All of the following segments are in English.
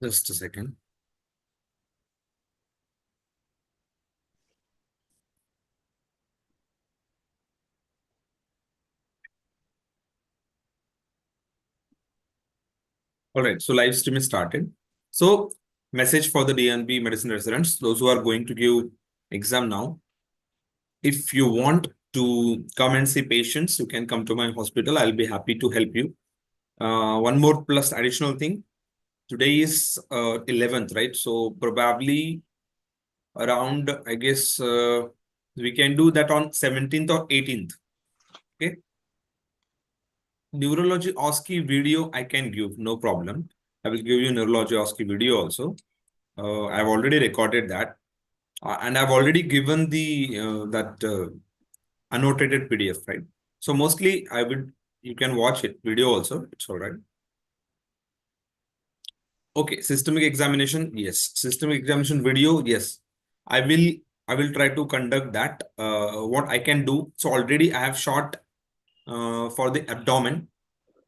Just a second. All right, so live stream is started. So message for the DNB medicine residents, those who are going to give exam now. If you want to come and see patients, you can come to my hospital. I'll be happy to help you. One more plus additional thing. Today is 11th, right? So probably around, I guess, we can do that on 17th or 18th. Okay. Neurology OSCE video I can give, no problem. I will give you neurology OSCE video also. I've already recorded that. And I've already given the annotated PDF, right? So mostly you can watch it, video also, it's all right. Okay, systemic examination, yes. Systemic examination video, yes. I will try to conduct that. What I can do, so already I have shot for the abdomen.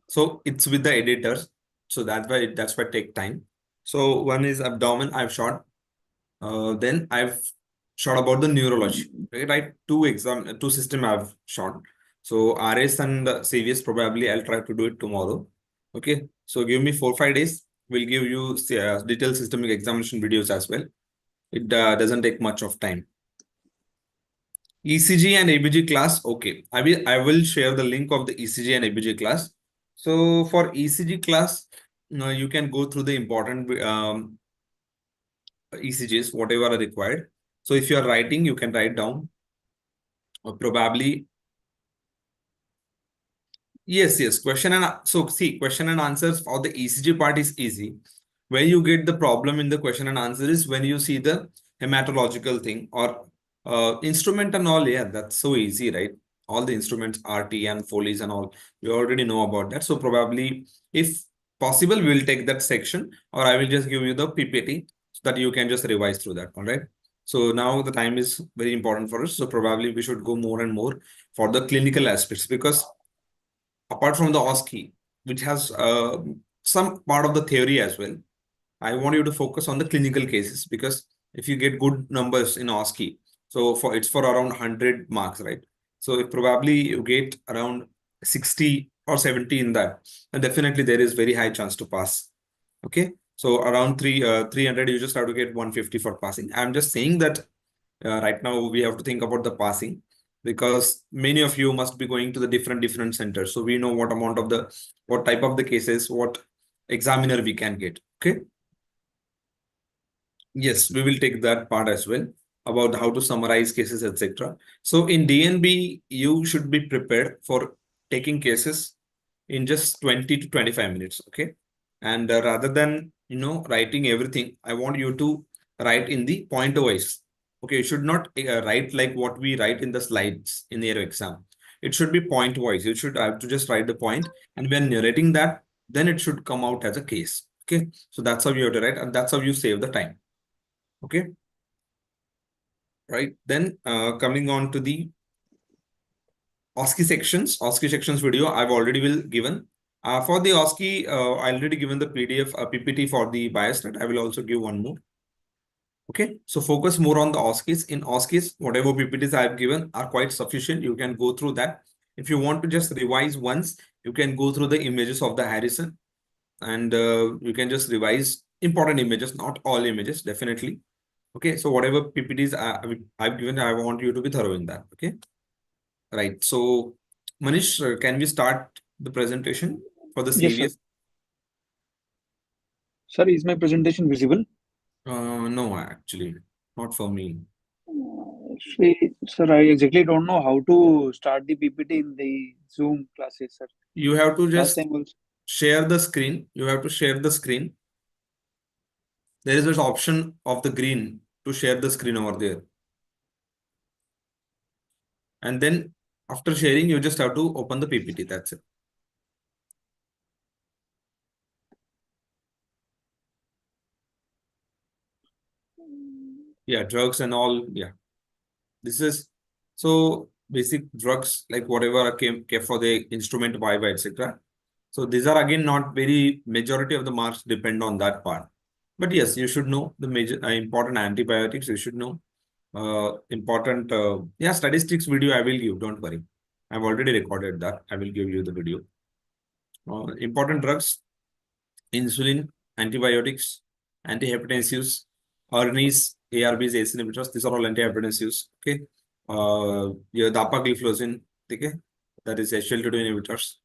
So it's with the editors. So that's why it take time. So one is abdomen I've shot. Then I've shot about the neurology, right? Two system I've shot. So RS and Cvs probably I'll try to do it tomorrow. Okay. So give me 4-5 days. We'll give you detailed systemic examination videos as well. It doesn't take much of time. ECG and ABG class. Okay. I will share the link of the ECG and ABG class. So for ECG class, you can go through the important ECGs, whatever are required. So if you are writing, you can write down. Or probably. Yes. Question and answers for the ECG part is easy. Where you get the problem in the question and answer is when you see the hematological thing or instrument and all. Yeah, that's so easy, right? All the instruments, RT and Foley's and all, you already know about that. So probably, if possible, we'll take that section, or I will just give you the PPT so that you can just revise through that. All right. So now the time is very important for us. So probably we should go more and more for the clinical aspects, because apart from the OSCE, which has some part of the theory as well, I want you to focus on the clinical cases, because if you get good numbers in OSCE, so it's for around 100 marks, right? So if probably you get around 60 or 70 in that, then definitely there is very high chance to pass. Okay. So around 300, you just have to get 150 for passing. I'm just saying that right now we have to think about the passing, because many of you must be going to the different centers. So we know what type of the cases, what examiner we can get. Okay. Yes, we will take that part as well, about how to summarize cases, etc. So in DNB, you should be prepared for taking cases in just 20 to 25 minutes. Okay. And rather than, writing everything, I want you to write in the pointer wise. Okay. You should not write like what we write in the slides in your exam. It should be point wise. You should have to just write the point, and when narrating that, then it should come out as a case. Okay. So that's how you have to write, and that's how you save the time. Okay. Right. Then coming on to the OSCE sections video, I've already given. For the OSCE, I already given the PDF, PPT for the biostat. I will also give one more. Okay. So focus more on the OSCEs. In OSCEs, whatever PPTs I have given are quite sufficient. You can go through that. If you want to just revise once, you can go through the images of the Harrison, and you can just revise important images, not all images, definitely. Okay, so whatever PPTs I've given, I want you to be thorough in that. Okay, right. So, Manish, can we start the presentation for the Yes, sir. CVS? Sir, is my presentation visible? No, actually, not for me. Actually, sir, I exactly don't know how to start the PPT in the Zoom classes, sir. You have to Last just time also. share the screen. You have to share the screen. There is this option of the green to share the screen over there. And then after sharing, you just have to open the PPT. That's it. Yeah, drugs and all. Yeah. This is so basic drugs, like whatever came for the instrument, etc. So these are again not very majority of the marks depend on that part. But yes, you should know the major important antibiotics. You should know important yeah, statistics video I will give. Don't worry. I've already recorded that. I will give you the video. Important drugs: insulin, antibiotics, antihypertensives, ARNIs, ARBs, ACE inhibitors. These are all antihypertensives. Okay. Your dapagliflozin. Okay. That is SGLT2 inhibitors.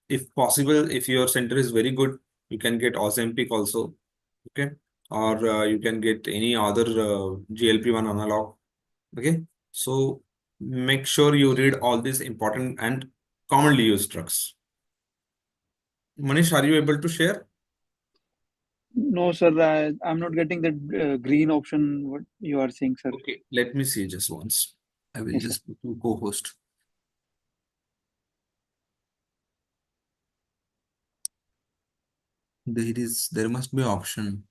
If possible, if your center is very good, you can get Ozempic also. Okay. Or you can get any other GLP-1 analog. Okay. So make sure you read all these important and commonly used drugs. Manish, are you able to share? No, sir, I'm not getting that green option. What you are saying, sir? Okay, let me see just once. I will Yes, sir. just put to co-host. There must be option.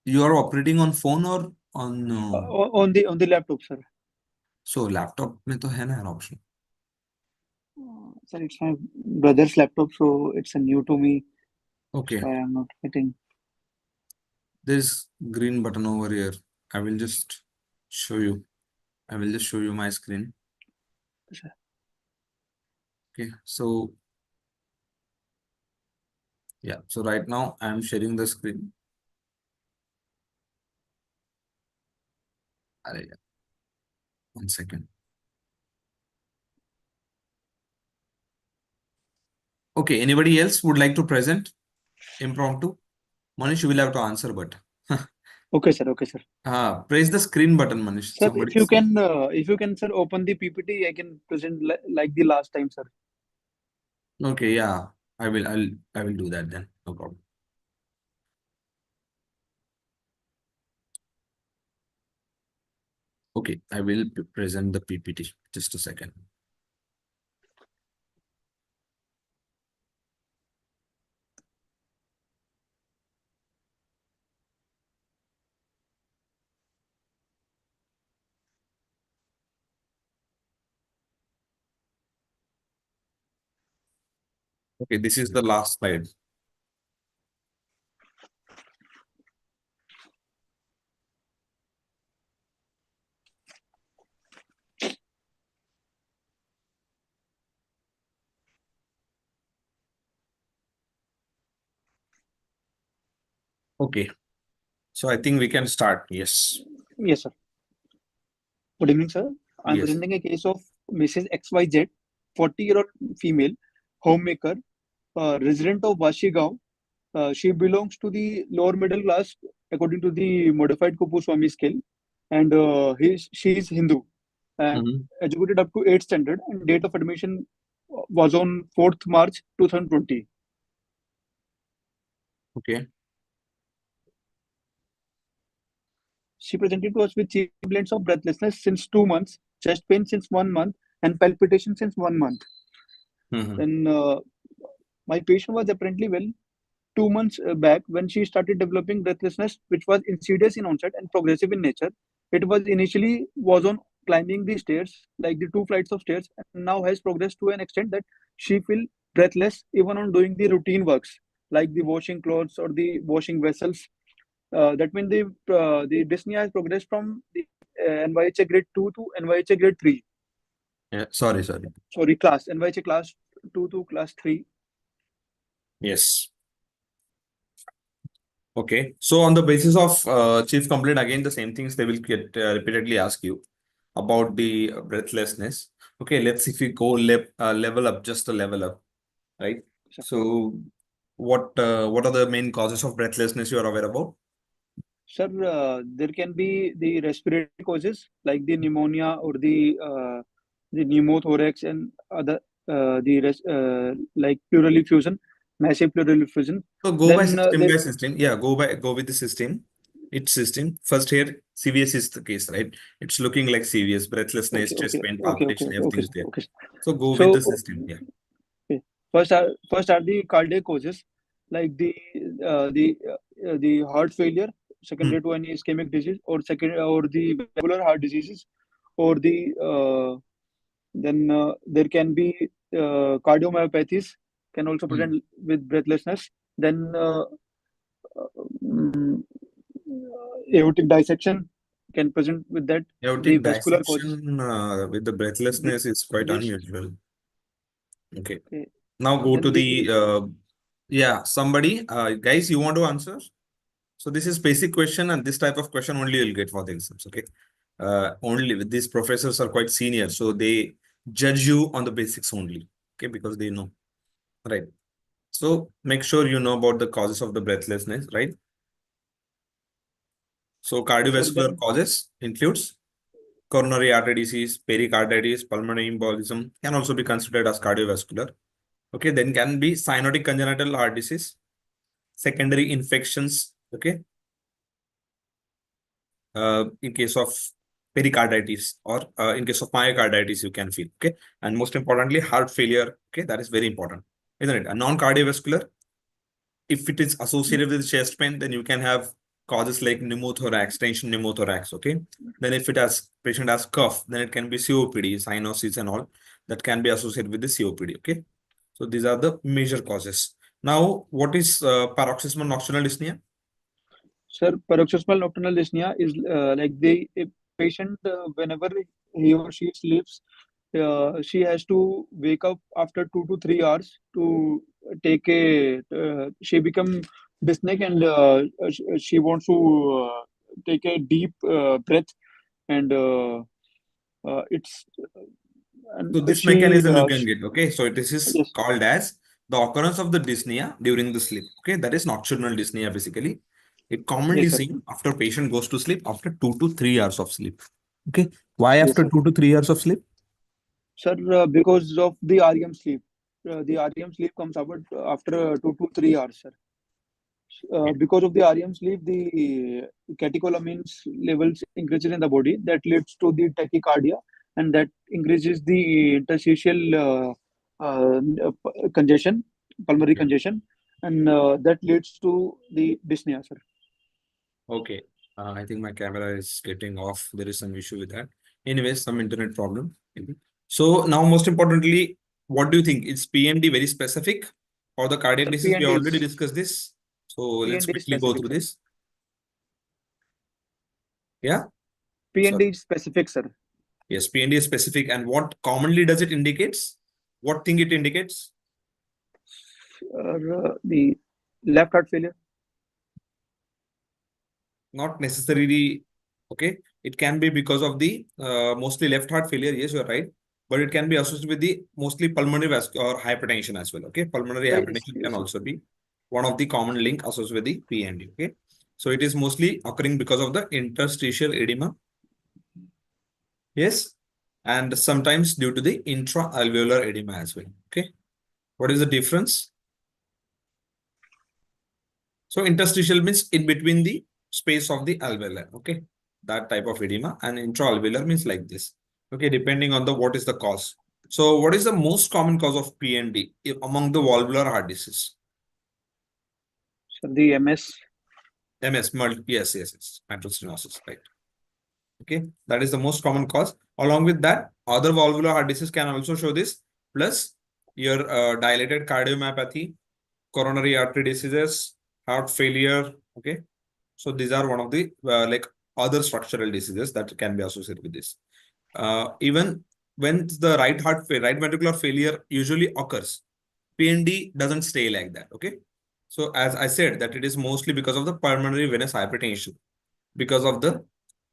You are operating on phone or on On the laptop, sir. so laptop में तो है ना यार option. Sir, it's my brother's laptop, so it's a new to me. Okay, So I am not getting. there's green button over here. I will just show you. I will just show you my screen. Sir. Okay, so yeah, so right now I am sharing the screen. अरे यार, 1 second. Okay, anybody else would like to present impromptu? Manish, you will have to answer, but Okay, sir. Okay, sir. press the screen button, Manish. Sir, Somebody say. if you can, sir, open the PPT, I can present like the last time, sir. Okay, yeah, I will do that then. No problem. Okay, I will present the PPT. Just a second. Okay, this is the last slide. Okay, so I think we can start. Yes, Yes, sir. Good evening, sir. I'm yes. presenting a case of Mrs. XYZ, 40-year-old female, homemaker, resident of Washigaon. She belongs to the lower middle class according to the modified Kupuswamy scale, and she is Hindu and Mhm. educated up to 8th standard. And date of admission was on 4th March 2020. Okay, She presented to us with sibilants of breathlessness since 2 months, chest pain since 1 month, and palpitation since 1 month. Mhm. Then my patient was apparently well 2 months back when she started developing breathlessness, which was insidious in onset and progressive in nature. It was initially was on climbing the stairs, like the 2 flights of stairs, and now has progressed to an extent that she feel breathless even on doing the routine works like the washing clothes or the washing vessels. That means the dyspnea has progressed from the NYHA grade 2 to NYHA grade 3. yeah, sorry. Sorry, class NYHA class 2 to class 3. Yes. Okay, so on the basis of chief complaint, again, the same things they will get repeatedly ask you about the breathlessness. Okay, let's see if we go level up, just a level up, right? So what are the main causes of breathlessness you are aware about? Sir, there can be the respiratory causes like the pneumonia or the pneumothorax and other like pleural effusion, massive pleural effusion. So go by Then system there, by system. Yeah, go with the system. It's system. First here, CVS is the case, right? It's looking like CVS, breathlessness, okay, chest okay, pain, okay, okay, palpitation, everything okay, is sir, there. okay. Sir. So go with the So system. Yeah. okay. First are the cardiac causes like the heart failure, Hmm. secondary to any ischemic disease, or the valvular heart diseases, or then there can be cardiomyopathies can also present with breathlessness. Then mm, aortic dissection can present with that. The Aortic vascular causes. dissection with the The, breathlessness is quite yes. unusual. Okay. Okay. Now go to Then the the yeah, somebody guys, you want to answer? So this is basic question, and this type of question only you'll get for the exams. Okay. Only with these professors are quite senior, so they judge you on the basics only. Okay, because they know. Right. So make sure you know about the causes of the breathlessness, right? So sir, cardiovascular then causes includes coronary artery disease, pericarditis, pulmonary embolism can also be considered as cardiovascular. Okay, then can be cyanotic congenital heart disease, secondary infections. Okay, in case of pericarditis or in case of myocarditis, you can feel. Okay, and most importantly, heart failure. Okay, that is very important, isn't it? A non-cardiovascular, if it is associated with chest pain, then you can have causes like pneumothorax, tension pneumothorax. Okay. Then if it has patient has cough, then it can be COPD, cyanosis and all that can be associated with the COPD. Okay. So these are the major causes. Now, what is paroxysmal nocturnal dyspnea? sir, paroxysmal nocturnal dyspnea is like the a patient whenever he or she sleeps, she has to wake up after 2 to 3 hours to take a. She become dyspneic and she wants to take a deep breath and it's and So this she mechanism you can get. Okay. So this is yes, called as the occurrence of the dyspnea during the sleep. Okay. That is nocturnal dyspnea basically. It commonly yes sir, seen after patient goes to sleep after 2 to 3 hours of sleep. Okay. Why yes after sir. 2 to 3 hours of sleep? Sir, because of the REM sleep. The REM sleep comes about after 2 to 3 hours, sir. Because of the REM sleep, the catecholamines levels increases in the body. That leads to the tachycardia, and that increases the interstitial congestion, pulmonary Okay. congestion, and that leads to the dyspnea, sir. Okay. I think my camera is getting off. There is some issue with that. Anyways, some internet problem. Maybe. So now, most importantly, what do you think? Is PND very specific for the cardiac Sir, disease? We already is discussed this. So let's PND is quickly go specific, through sir. this. Yeah. So PND is specific, sir. yes, PND is specific. And what commonly does it indicates? What thing it indicates? The left heart failure. Not necessarily. Okay. It can be because of the mostly left heart failure. Yes, you're right. But it can be associated with the mostly pulmonary vascular or hypertension as well. Okay. Pulmonary Yes, hypertension can yes, also be one of the common link associated with the PND. Okay. So it is mostly occurring because of the interstitial edema. Yes. And sometimes due to the intra-alveolar edema as well. Okay. What is the difference? So interstitial means in between the space of the alveoli. Okay. That type of edema, and intra-alveolar means like this. Okay. Depending on the what is the cause. So what is the most common cause of PND among the valvular heart disease? sir. The MS. MS, yes, yes, yes. Mitral stenosis, right. Okay. That is the most common cause. Along with that, other valvular heart disease can also show this. Plus your dilated cardiomyopathy, coronary artery diseases, heart failure. Okay. So these are one of the like other structural diseases that can be associated with this. Even when the right ventricular failure usually occurs, PND doesn't stay like that. Okay. So as I said, that it is mostly because of the pulmonary venous hypertension, because of the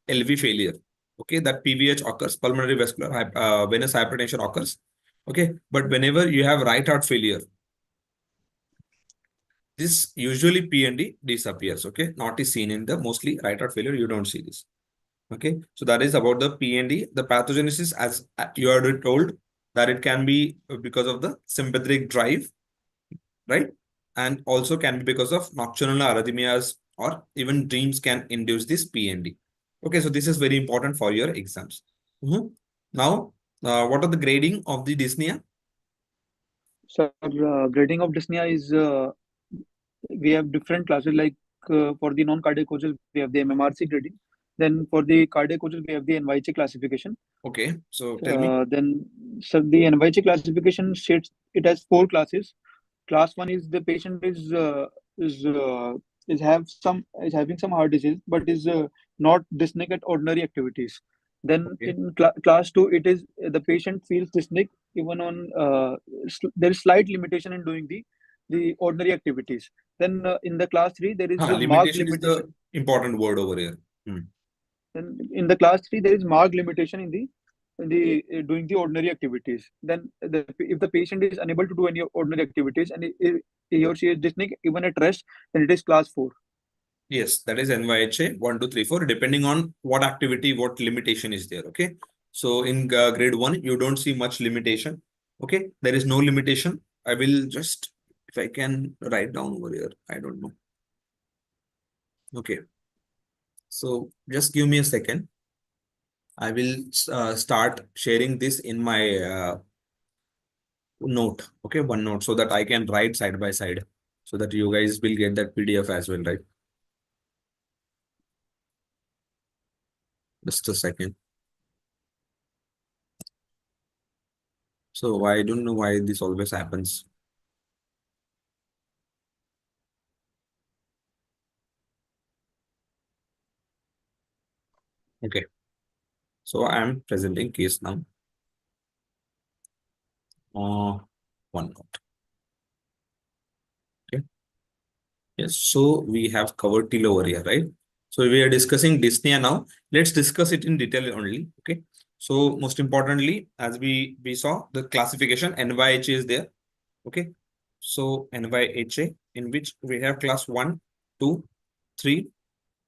LV failure. Okay, that PVH occurs, pulmonary vascular venous hypertension occurs. Okay, but whenever you have right heart failure, this usually PND disappears. Okay, not is seen in the mostly right heart failure. You don't see this. Okay, so that is about the PND. The pathogenesis, as you already told, that it can be because of the sympathetic drive, right? And also can be because of nocturnal arrhythmias or even dreams can induce this PND. Okay, so this is very important for your exams. Now, what are the grading of the dyspnea? Sir, grading of dyspnea is we have different classes. Like for the non-cardiac causes, we have the MMRC grading. Then for the cardiac causes, we have the NYC classification. Okay, so tell me. Then, sir, the NYC classification states it has 4 classes. Class 1 is the patient is having some heart disease, but is not dyspneic at ordinary activities. Then Okay. in class 2, it is the patient feels dyspneic even on there is slight limitation in doing the ordinary activities. Then in the class 3, there is a marked Limitation is the limitation. important word over here. Hmm. Then in the class 3, there is marked limitation in the doing the ordinary activities. Then if the patient is unable to do any ordinary activities and he or she is dyspneic even at rest, then it is class 4. Yes, that is NYHA 1, 2, 3, 4, depending on what activity, what limitation is there. Okay. So in grade 1, you don't see much limitation. Okay. There is no limitation. I will just, if I can write down over here, I don't know. Okay. So just give me a second. I will start sharing this in my note. Okay. OneNote, so that I can write side by side so that you guys will get that PDF as well, right? Just a second. So I don't know why this always happens. Okay. So I am presenting case now. OneNote. Okay. Yes. So we have covered till over here, right? So we are discussing dyspnea now. Let's discuss it in detail only. Okay. So most importantly, as we saw the classification, NYHA is there. Okay. So NYHA, in which we have class 1, 2, 3,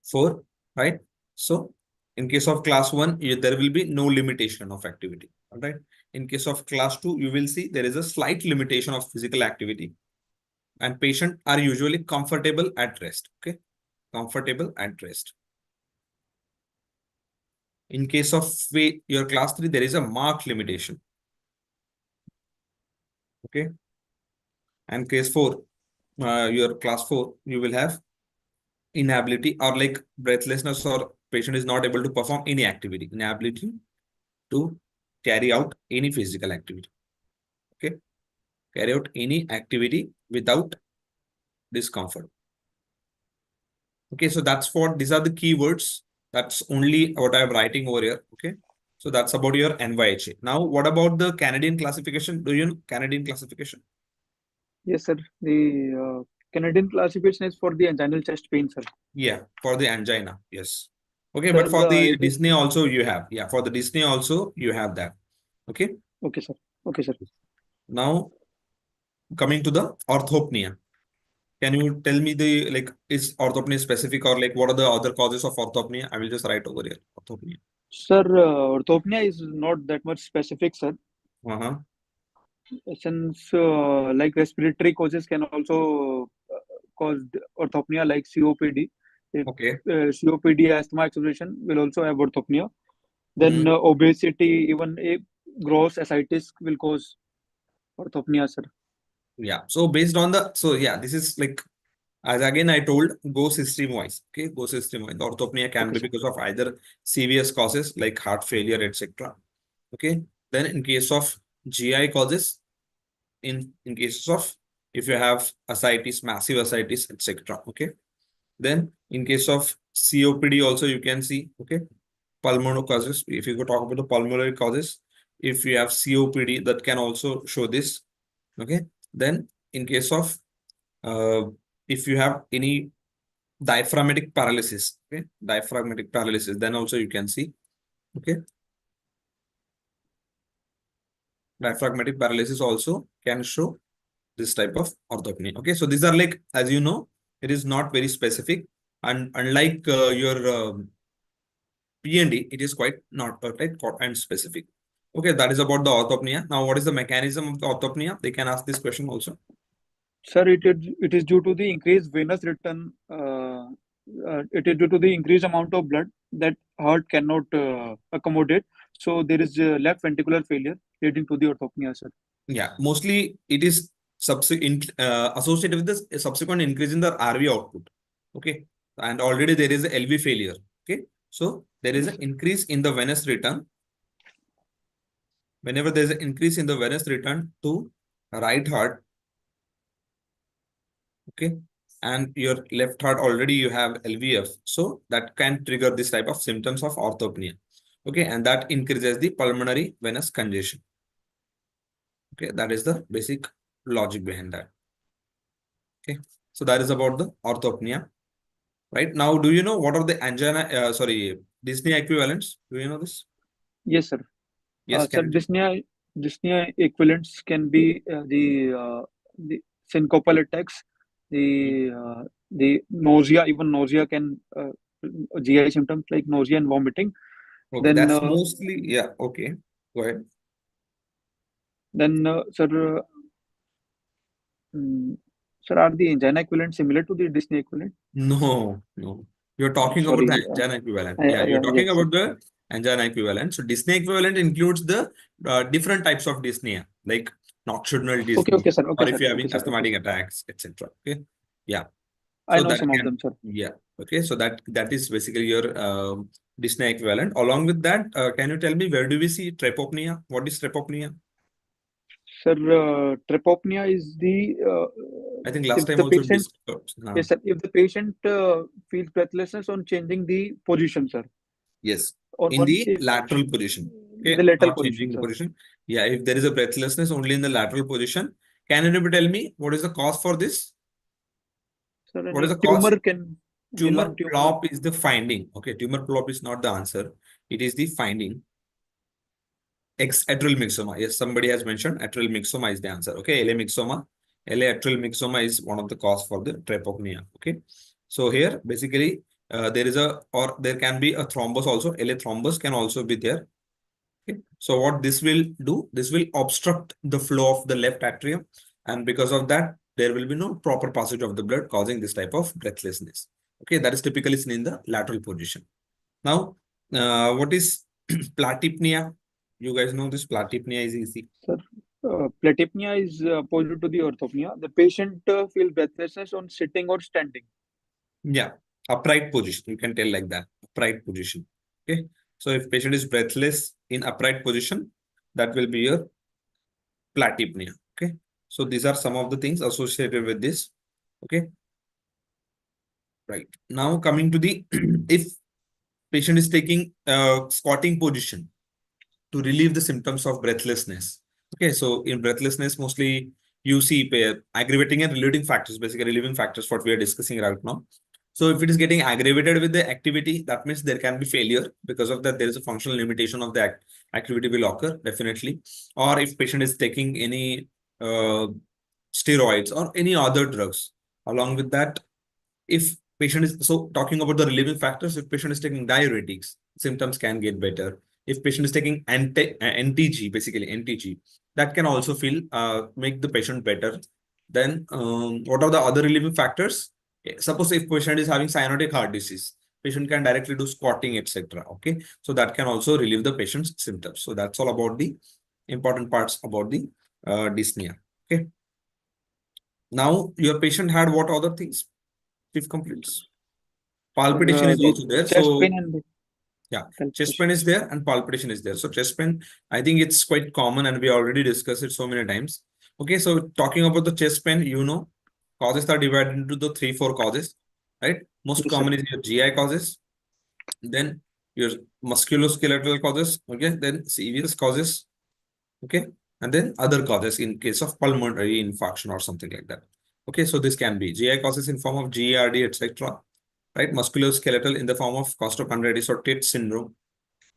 4, right? So in case of class 1, there will be no limitation of activity. All right. In case of class 2, you will see there is a slight limitation of physical activity, and patient are usually comfortable at rest. Okay. Comfortable at rest. In case of your class 3, there is a marked limitation. Okay. And case 4, your class 4, you will have inability or like breathlessness, or patient is not able to perform any activity, inability to carry out any physical activity. Okay. Carry out any activity without discomfort. Okay. So that's what, these are the keywords. That's only what I'm writing over here. Okay. So that's about your NYHA. Now, what about the Canadian classification? Do you know Canadian classification? Yes, sir. The Canadian classification is for the anginal chest pain, sir. Yeah, for the angina. Yes. Okay, Sir, but for the it is dyspnea also you have. Yeah, for the dyspnea also you have that. Okay. okay, sir. Okay, sir. Now coming to the orthopnea. Can you tell me the, like, is orthopnea specific, or like what are the other causes of orthopnea? I will just write over here. Orthopnea. Sir, orthopnea is not that much specific, sir. Uh-huh. Since like respiratory causes can also cause orthopnea, like COPD. If Okay. COPD, asthma exacerbation will also have orthopnea. Then Mhm. obesity, even a gross ascites will cause orthopnea, sir. Yeah. So based on the, so yeah, this is like, as again I told, go system wise. Okay, go system wise. Orthopnea can Okay, be sir. because of either CVS causes like heart failure, etc. Okay. Then in case of GI causes, in cases of, if you have ascites, massive ascites, etc. Okay. Then in case of COPD also you can see. Okay. Pulmonary causes. If you go talk about the pulmonary causes, if you have COPD, that can also show this. Okay. Then in case of if you have any diaphragmatic paralysis, okay, diaphragmatic paralysis, then also you can see. Okay. Diaphragmatic paralysis also can show this type of orthopnea. Okay. So these are like, as you know, it is not very specific, and unlike your P&D, it is quite not right and specific. Okay, that is about the orthopnea. Now, what is the mechanism of the orthopnea? They can ask this question also. Sir, it is due to the increased venous return. It is due to the increased amount of blood that heart cannot accommodate. So there is left ventricular failure leading to the orthopnea, sir. Yeah, mostly it is associated with the subsequent increase in the RV output. Okay, and already there is a LV failure. Okay, so there is Yes, an sir. increase in the venous return. Whenever there is an increase in the venous return to right heart, Okay. And your left heart already you have LVF. So that can trigger this type of symptoms of orthopnea. Okay. And that increases the pulmonary venous congestion. Okay. That is the basic logic behind that. Okay. So that is about the orthopnea. Right now, do you know what are the dyspnea equivalents? Do you know this? Yes, sir. Yes, Sir, can you? dyspnea equivalents can be the syncopal attacks, the nausea, even nausea can GI symptoms like nausea and vomiting. Okay, Then, that's mostly, yeah, okay. Go ahead. sir, mm, sir, are the angina equivalent similar to the dyspnea equivalent? No, no. You're talking about the Sorry. angina equivalent. Yeah, you're talking Yes, sir. about the angina equivalent. So dyspnea equivalent includes the different types of dyspnea, like nocturnal Okay, dyspnea, okay, sir. Okay, or if sir. you're Okay, having sir. Okay. asthmatic attacks, etc. Okay. Yeah. I So know that some of can, them, sir. yeah. Okay. So that is basically your dyspnea equivalent. Along with that, can you tell me where do we see trypopnea? What is trypopnea? Sir, trypopnea is the I think last if time the also patient, discussed. yes, sir, if the patient feels breathlessness on changing the position, sir, Yes, on in one the lateral position. the Okay, lateral not position, changing the sir. position. Yeah, if there is a breathlessness only in the lateral position, can anybody tell me what is the cause for this? Sir, What is any the cause? tumor can, any Tumor lung tumor. plop is the finding. Okay, tumor plop is not the answer. It is the finding. Atrial myxoma. Yes, somebody has mentioned atrial myxoma is the answer. Okay, LA myxoma. LA atrial myxoma is one of the cause for the trypopnea. Okay, so here basically there is a or there can be a thrombus also. LA thrombus can also be there. Okay. So what this will do, this will obstruct the flow of the left atrium, and because of that, there will be no proper passage of the blood, causing this type of breathlessness. Okay, that is typically seen in the lateral position. Now, what is platypnea? You guys know this platypnea is easy. Sir, platypnea is opposite to the orthopnea. The patient feels breathlessness on sitting or standing. Yeah, upright position. You can tell like that, upright position. Okay, so if patient is breathless in upright position, that will be your platypnea. Okay, so these are some of the things associated with this. Okay, right. Now coming to the if patient is taking squatting position to relieve the symptoms of breathlessness. Okay, so in breathlessness, mostly you see aggravating and relieving factors, basically relieving factors, what we are discussing right now. So if it is getting aggravated with the activity, that means there can be failure. Because of that, there is a functional limitation of the activity will occur, definitely. Or if patient is taking any uh, steroids or any other drugs, along with that, if patient is so talking about the relieving factors, if patient is taking diuretics, symptoms can get better. If patient is taking NTG, basically NTG, that can also feel make the patient better. Then what are the other relieving factors? Suppose if patient is having cyanotic heart disease, patient can directly do squatting, etc. Okay, so that can also relieve the patient's symptoms. So that's all about the important parts about the dyspnea. Okay, now your patient had what other things? If completes. Sir, Palpitation is the also there. chest pain So and the yeah, chest pain palpitation. is there and palpitation is there. So chest pain, I think it's quite common and we already discussed it so many times. Okay, so talking about the chest pain, causes are divided into the 3, 4 causes, right? Most Yes, sir. common is your GI causes, then your musculoskeletal causes, okay, then Cvs causes, okay, and then other causes in case of pulmonary infarction or something like that. Okay, so this can be GI causes in form of GERD, etc. Right? Musculoskeletal in the form of costochondritis or Tate syndrome.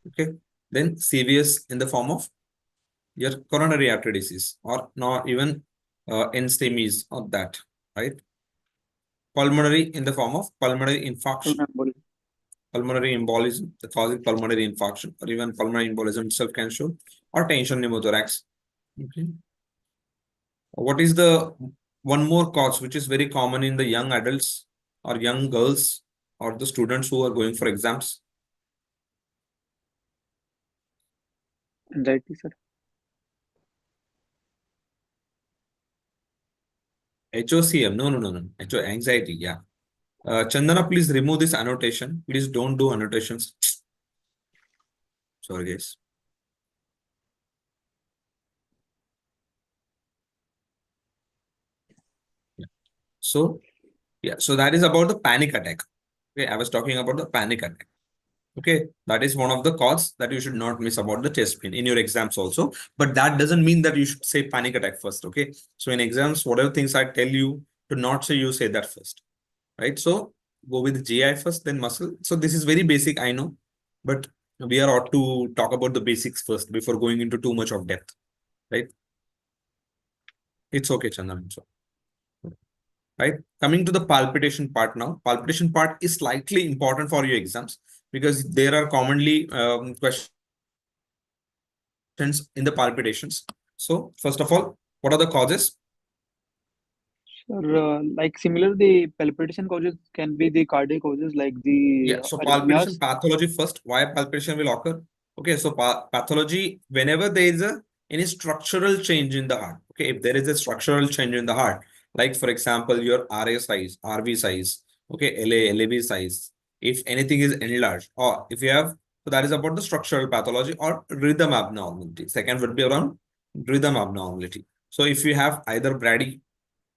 Okay. Then CVS in the form of your coronary artery disease or not even NSTEMIs of that. Right? Pulmonary in the form of pulmonary infarction, Pulmonary pulmonary embolism, the causing pulmonary infarction, or even pulmonary embolism itself can show, or tension pneumothorax. Okay. What is the one more cause which is very common in the young adults or young girls or the students who are going for exams? anxiety, sir. HOCM. No, no, no, no. Anxiety. Yeah. Chandana, please remove this annotation. Please don't do annotations. Sorry, guys. Yeah. So Yeah, so that is about the panic attack. Okay, I was talking about the panic attack. Okay, that is one of the cause that you should not miss about the chest pain in your exams also. But that doesn't mean that you should say panic attack first. Okay, so in exams, whatever things I tell you to not say, you say that first, right? So go with GI first, then muscle. So this is very basic, I know, but we are ought to talk about the basics first before going into too much of depth, right? It's okay, Chandan. So, right, coming to the palpitation part now. Palpitation part is slightly important for your exams because there are commonly questions in the palpitations. So first of all, what are the causes? Sir, like similar, the palpitation causes can be the cardiac causes like the Yeah, so palpitation arrhythmias. pathology first. Why palpitation will occur? Okay, so pathology, whenever there is any structural change in the heart. Okay, if there is a structural change in the heart, like for example, your RA size, RV size, okay, LAV size, if anything is enlarged, or if you have, so that is about the structural pathology or rhythm abnormality. Second would be around rhythm abnormality. So if you have either brady,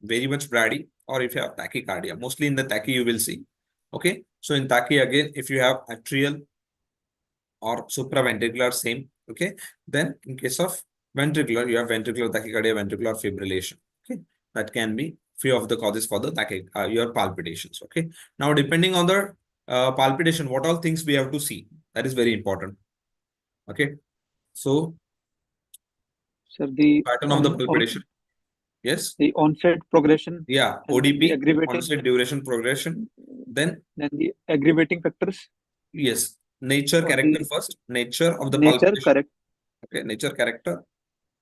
very much brady, or if you have tachycardia, mostly in the tachy you will see. Okay, so in tachy again, if you have atrial or supraventricular, same. Okay, then in case of ventricular, you have ventricular tachycardia, ventricular fibrillation. Okay, that can be few of the causes for the your palpitations. Okay, now depending on the palpitation, what all things we have to see, that is very important. Okay, so Sir, the pattern of the palpitation. Yes, the onset progression, yeah, and then the ODP, aggravating, onset duration progression. Then then the aggravating factors yes, nature or character the first, nature of the nature, palpitation. correct? Okay, nature character,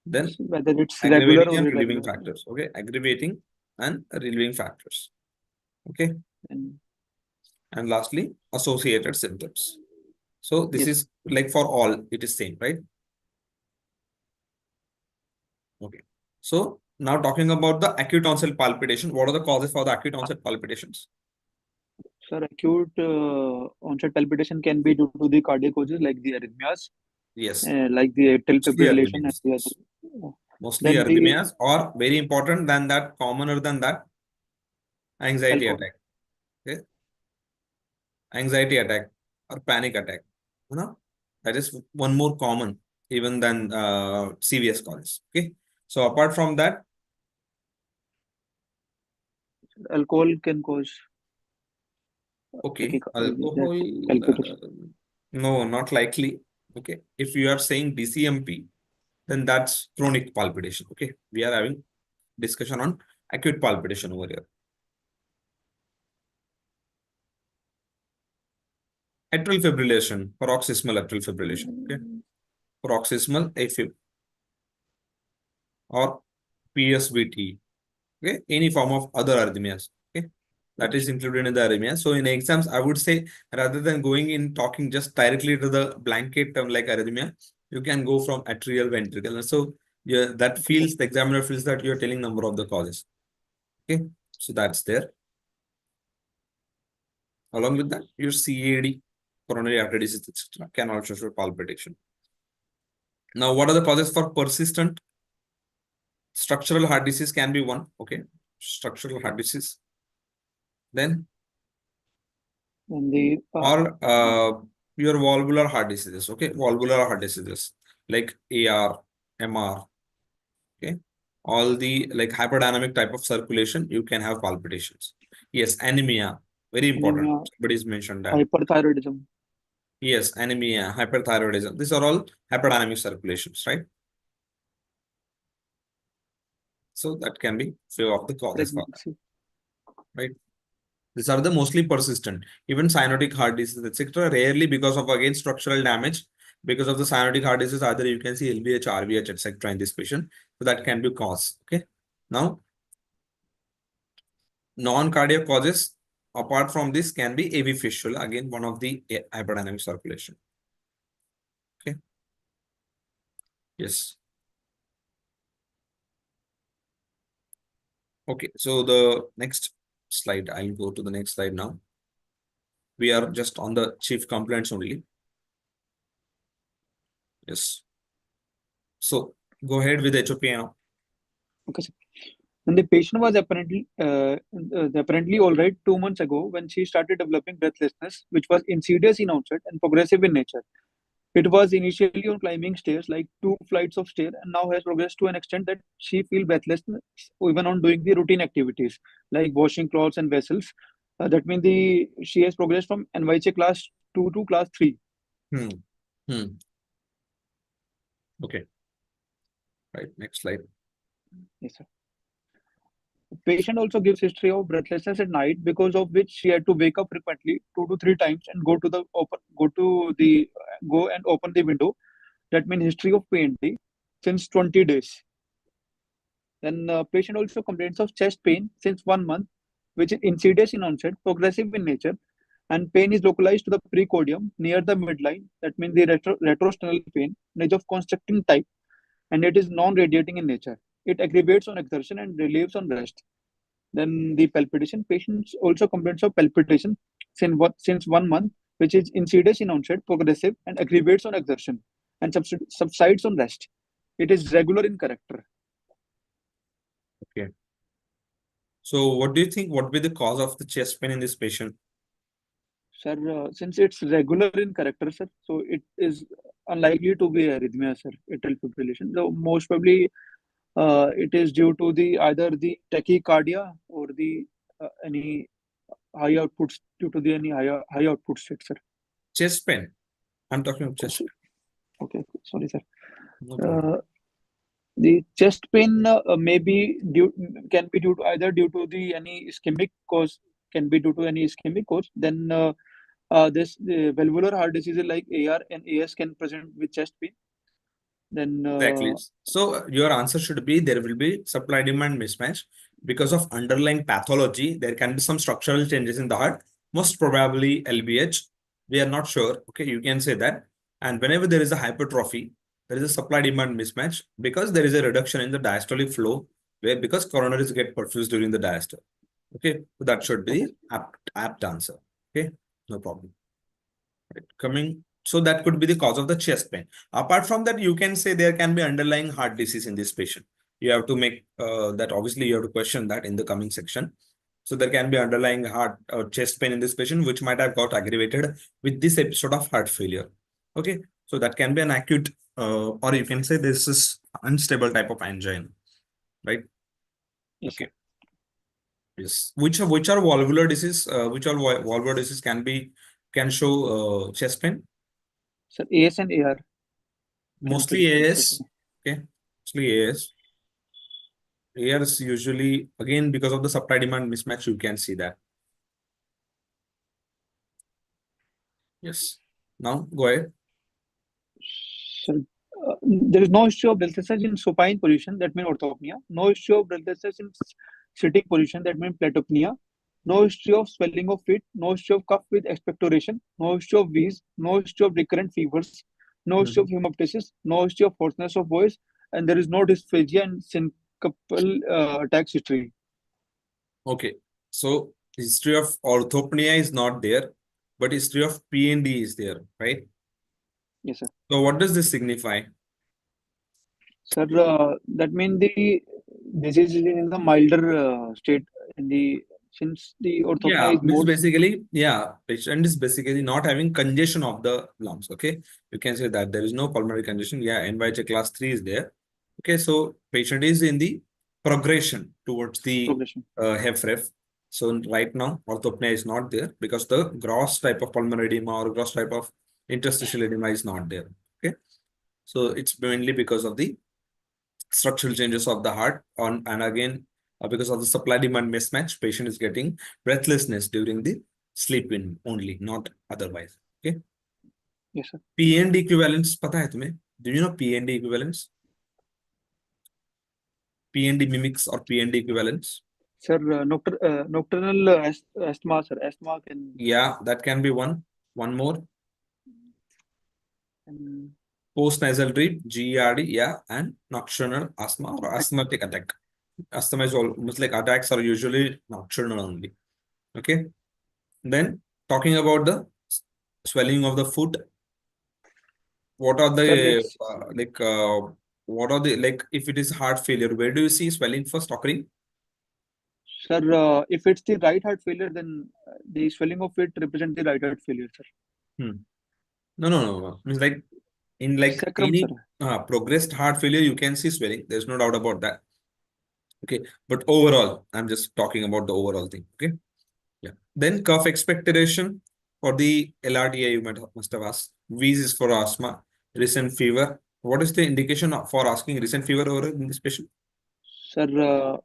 then Whether it's regular aggravating or and relieving irregular. factors. Okay, aggravating and relieving factors. Okay, And and lastly, associated symptoms. So this yes, is like for all, it is same, right? Okay. So now talking about the acute onset palpitation, what are the causes for the acute onset palpitations? sir, acute onset palpitation can be due to the cardiac causes like the arrhythmias, Yes, like the atrial mostly fibrillation and arrhythmias. the other. uh, Mostly Then the arrhythmias, or very important than that, commoner than that, anxiety alcohol. attack. Okay, anxiety attack or panic attack. You know, that is one more common even than CVS calls. Okay, so apart from that, Alcohol can cause okay, that alcohol, palpitation. no, not likely. Okay, if you are saying DCMP, then that's chronic palpitation. Okay, we are having discussion on acute palpitation over here. Atrial fibrillation, paroxysmal atrial fibrillation. Okay, paroxysmal AFib or PSVT. Okay, any form of other arrhythmias. Okay, that is included in the arrhythmia. So in exams, I would say rather than going in talking just directly to the blanket term like arrhythmia, you can go from atrial ventricular. So yeah, that Okay, sir. feels, the examiner feels that you're telling number of the causes. Okay, so that's there. Along with that, your CAD, coronary artery disease, etc., can also show palpitation. Now, what are the causes for persistent structural heart disease? Can be one. Okay, structural heart disease. Then And the or your valvular heart diseases. Okay, valvular heart diseases like AR, MR. Okay, all the like hyperdynamic type of circulation, you can have palpitations. Yes, anemia, very important. anemia, Somebody's mentioned that. hyperthyroidism. Yes, anemia, hyperthyroidism. These are all hyperdynamic circulations, right? So that can be few of the causes for that, Pregnancy. right? These are the mostly persistent. Even cyanotic heart disease, etc., rarely because of again structural damage. Because of the cyanotic heart disease, either you can see LVH, RVH, etc. in this patient. So that can be cause. Okay. Now, non-cardiac causes apart from this can be AV fistula. Again, one of the hyperdynamic circulation. Okay. Yes. Okay. So the next slide, I'll go to the next slide now. We are just on the chief complaints only. Yes. So go ahead with HOP now. Okay, sir. And the patient was apparently all right 2 months ago when she started developing breathlessness, which was insidious in onset and progressive in nature. It was initially on climbing stairs, like 2 flights of stairs, and now has progressed to an extent that she feels breathlessness even on doing the routine activities like washing clothes and vessels. That means she has progressed from NYC class 2 to class 3. Hmm. Hmm. Okay. Right. Next slide. Yes, sir. The patient also gives history of breathlessness at night, because of which she had to wake up frequently 2 to 3 times and go and open the window. That means history of PND since 20 days. Then patient also complains of chest pain since 1 month, which is insidious in onset, progressive in nature, and pain is localized to the precordium near the midline. That means the retrosternal pain, and is of constricting type, and it is non-radiating in nature. It aggravates on exertion and relieves on rest. Then the palpitation. Patients also complains of palpitation since 1 month, which is insidious in onset, progressive, and aggravates on exertion, and subsides on rest. It is regular in character. Okay. So what do you think? What will be the cause of the chest pain in this patient? Sir, since it's regular in character, sir, so it is unlikely to be arrhythmia, sir, atrial fibrillation. So most probably, it is due to the either the tachycardia or the any high outputs due to the any high output state, sir. Chest pain. I'm talking of Oh, chest pain. okay, sorry, sir. No problem. The chest pain can be due to either due to the any ischemic cause, can be due to any ischemic cause. Then this the valvular heart diseases like AR and AS can present with chest pain. Then Exactly. So your answer should be there will be supply demand mismatch because of underlying pathology. There can be some structural changes in the heart, most probably LVH. We are not sure. Okay, you can say that. And whenever there is a hypertrophy, there is a supply demand mismatch because there is a reduction in the diastolic flow where because coronaries get perfused during the diastole. Okay, so that should be okay, the apt answer. Okay, no problem. Right. Coming, so that could be the cause of the chest pain. Apart from that, you can say there can be underlying heart disease in this patient. You have to make that obviously you have to question that in the coming section. So there can be underlying heart or chest pain in this patient, which might have got aggravated with this episode of heart failure. Okay, so that can be an acute, or you can say this is unstable type of angina, right? yes, sir. Okay, yes. Which are valvular disease? Which are valvular disease can show chest pain? Sir, AS and AR can Mostly present with chest AS. pain. Okay. Mostly AS. AS usually again because of the supply demand mismatch, you can see that. Yes. Now go ahead. Sir, there is no issue of breathlessness in supine position, that means orthopnea. No issue of breathlessness in sitting position, that means platopnea. No issue of swelling of feet. No issue of cough with expectoration. No issue of wheeze. No issue of recurrent fevers. No issue of Mhm. hemoptysis. No issue of hoarseness of voice. And there is no dysphagia and syncopal attacks history. Okay. So history of orthopnea is not there, but history of PND is there, right? Yes, sir. So what does this signify? Sir, that means the disease is in the milder state. In the since the orthopnea Yeah, is means more. basically, yeah, patient is basically not having congestion of the lungs. Okay, you can say that there is no pulmonary congestion. Yeah, NYHA class 3 is there. Okay, so patient is in the progression towards the Progression. HFrEF. So right now, orthopnea is not there because the gross type of pulmonary edema or gross type of interstitial edema is not there. Okay, so it's mainly because of the structural changes of the heart on and again because of the supply demand mismatch patient is getting breathlessness during the sleep in only not otherwise. Okay, Yes, sir. PND equivalence पता है तुम्हें? Do you know PND equivalence? PND mimics or PND equivalence? Sir, nocturnal asthma, sir. Asthma Yeah, that can be one more. can Post nasal drip, GERD, yeah, and nocturnal asthma or asthmatic attack. Asthma is almost like attacks are usually nocturnal only. Okay, then talking about the swelling of the foot. What are sir, the it's what are the like if it is heart failure, where do you see swelling first occurring? Sir, if it's the right heart failure, then the swelling of it represents the right heart failure, sir. Hmm. No. Means like in like Sacrum, sir. any progressed heart failure, you can see swelling. There's no doubt about that. Okay, but overall, I'm just talking about the overall thing. Okay, yeah. Then cough expectoration for the LRDI, you must have asked. Wheeze is for asthma. Recent fever. What is the indication for asking recent fever over in this patient? Sir,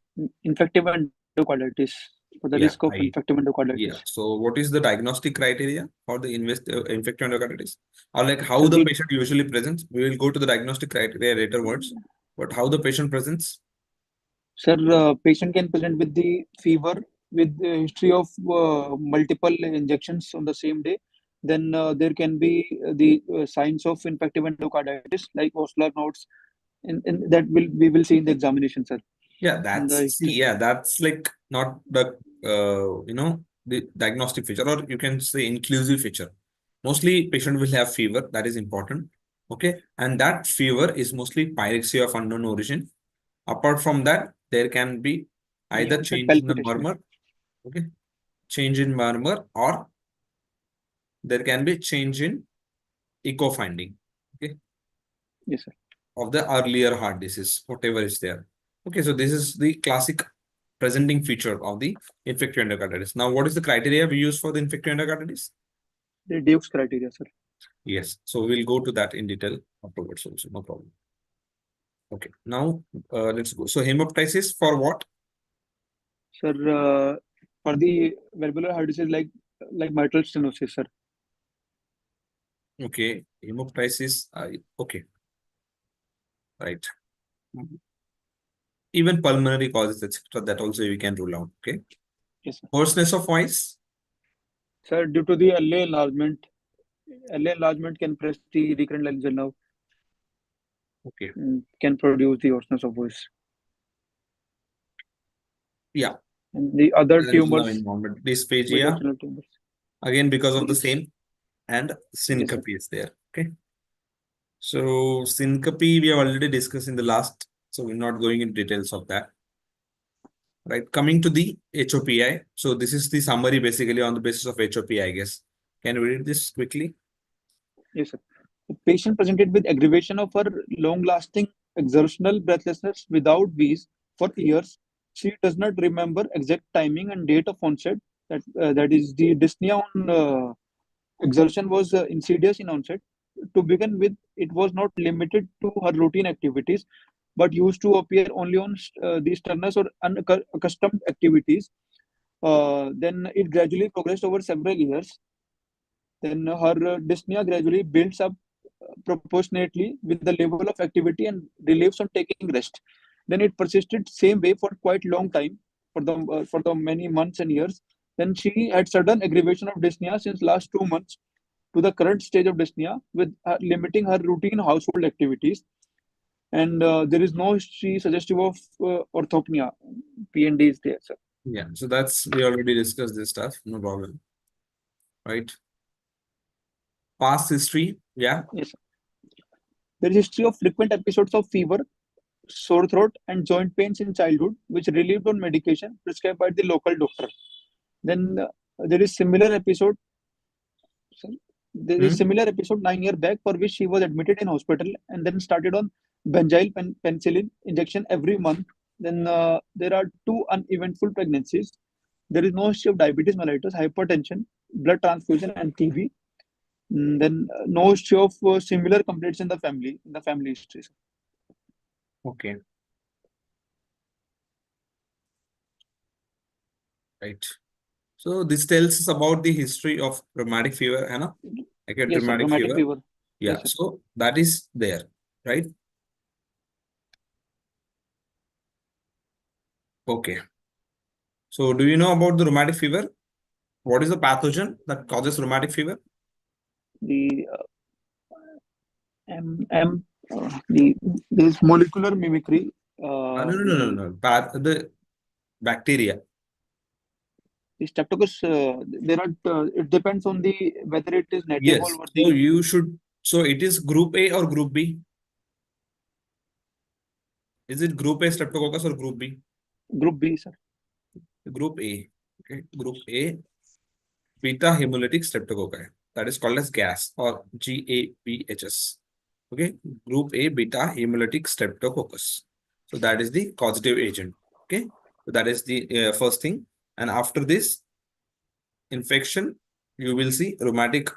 infective endocarditis, for the Yeah, risk of infective yeah. endocarditis. So what is the diagnostic criteria for the infective endocarditis? Or like how Sir, the the patient usually presents? We will go to the diagnostic criteria later words. But how the patient presents? Sir, patient can present with the fever with the history of multiple injections on the same day. Then there can be the signs of infective endocarditis like ocular nodes, and that will we will see in the examination, sir, Yeah, in the history. that's like not the the diagnostic feature, or you can say inclusive feature. Mostly patient will have fever, that is important. Okay, and that fever is mostly pyrexia of unknown origin. Apart from that, there can be The either onset change in the palpitation. murmur, okay, change in murmur, or there can be change in echo finding, okay, Yes, sir. of the earlier heart disease, whatever is there. Okay, so this is the classic presenting feature of the infective endocarditis. Now, what is the criteria we use for the infective endocarditis? The Duke's criteria, sir. Yes, so we'll go to that in detail afterwards also, no problem. Okay, now let's go. So hemoptysis for what? Sir, for the valvular heart disease like mitral stenosis, sir. Okay, hemoptysis. Okay, right. Even pulmonary causes, etc. That also we can rule out. Okay. Yes, sir. Hoarseness of voice. Sir, due to the LA enlargement can press the recurrent laryngeal nerve, Okay. can produce the hoarseness of voice. Yeah. And the other Laryngeal tumors, involvement. Dysphagia. bilateral tumors. Again, because of the These, same. And yes, sir. syncope is there. Okay. So syncope we have already discussed in the last. So we're not going into details of that. Right. Coming to the HOPI. So this is the summary basically on the basis of HOPI, I guess. Can you read this quickly? Yes, sir. The patient presented with aggravation of her long-lasting exertional breathlessness without wheeze for years. She does not remember exact timing and date of onset. That is the dyspnea on exertion was insidious in onset. To begin with, it was not limited to her routine activities, but used to appear only on the strenuous or unaccustomed activities. Then it gradually progressed over several years. Then her dyspnea gradually builds up proportionately with the level of activity and reliefs on taking rest. Then it persisted same way for quite long time, for the many months and years. Then she had sudden aggravation of dyspnea since last 2 months to the current stage of dyspnea with limiting her routine household activities. And there is no history suggestive of orthopnea. PND is there, sir. Yeah. So that's we already discussed this stuff. No problem. Right. Past history. Yeah. Yes, sir. There is history of frequent episodes of fever, sore throat, and joint pains in childhood, which relieved on medication prescribed by the local doctor. Then there is similar episode. There is Hmm? similar episode 9 years back for which she was admitted in hospital and then started on penicillin injection every month. Then there are two uneventful pregnancies. There is no history of diabetes mellitus, hypertension, blood transfusion, and TB. Then no history of similar complaints in the family history. Okay. Right. So this tells us about the history of rheumatic fever, Hannah. Like a Yes, sir. rheumatic Rheumatic fever. fever. Yeah. Yes, sir. So that is there, right? Okay. So do you know about the rheumatic fever? What is the pathogen that causes rheumatic fever? The the this molecular mimicry. The The bacteria. the streptococcus. There are. It depends on the whether it is native Yes. or So the you should. So it is group A or group B? Is it group A streptococcus or group B? group B, sir. Group A. Okay, Group A, beta hemolytic streptococci. That is called as gas or GAPHS. Okay, Group A, beta hemolytic streptococcus. So that is the causative agent. Okay, so that is the first thing. And after this infection, you will see rheumatic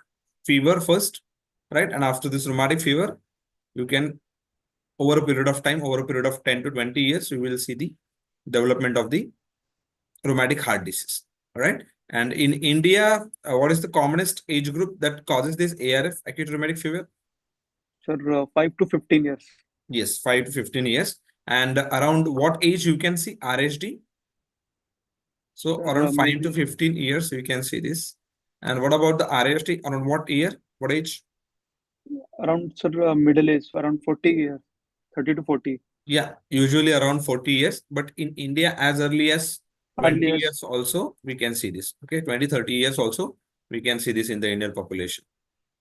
fever first, right? And after this rheumatic fever, you can over a period of time, over a period of 10 to 20 years, you will see the development of the rheumatic heart disease. All right. And in India, what is the commonest age group that causes this ARF, acute rheumatic fever? Sir, 5 to 15 years. Yes, 5 to 15 years. And around what age you can see RHD? So Sir, around 5 to maybe 15 years, you can see this. And what about the RHD? Around what year? What age? around, sir, middle age, around 40 years, 30 to 40. Yeah, usually around 40 years. But in India, as early as 20 Early as, years also, we can see this. Okay, 20, 30 years also, we can see this in the Indian population.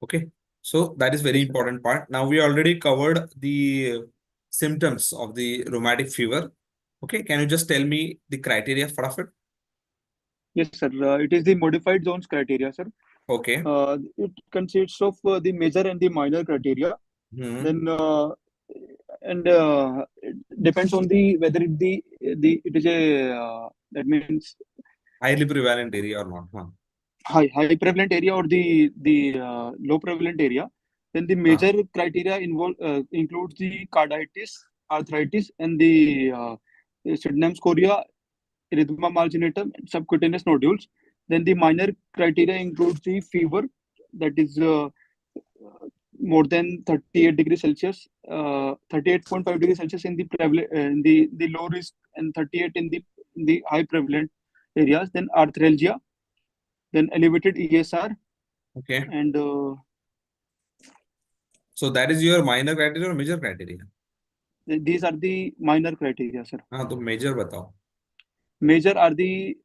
Okay, so that is very yes, sir. important part. Now we already covered the symptoms of the rheumatic fever. Okay, can you just tell me the criteria for it? Yes, sir. It is the modified zones criteria, sir. Okay. It consists of the major and the minor criteria. Hmm. Then and it depends on the whether it is a that means Highly prevalent area or not? Huh? high prevalent area or the low prevalent area. Then the Huh. major criteria includes the carditis, arthritis, and the Sydenham's chorea, erythema marginatum, and subcutaneous nodules. Then the minor criteria includes the fever, that is more than 38 degrees Celsius, 38.5 degrees Celsius in the the low risk, and 38 in the high prevalent areas. Then arthralgia, then elevated ESR, Okay. and So that is your minor criteria or major criteria? these are the minor criteria, sir. हाँ तो major बताओ. Major are the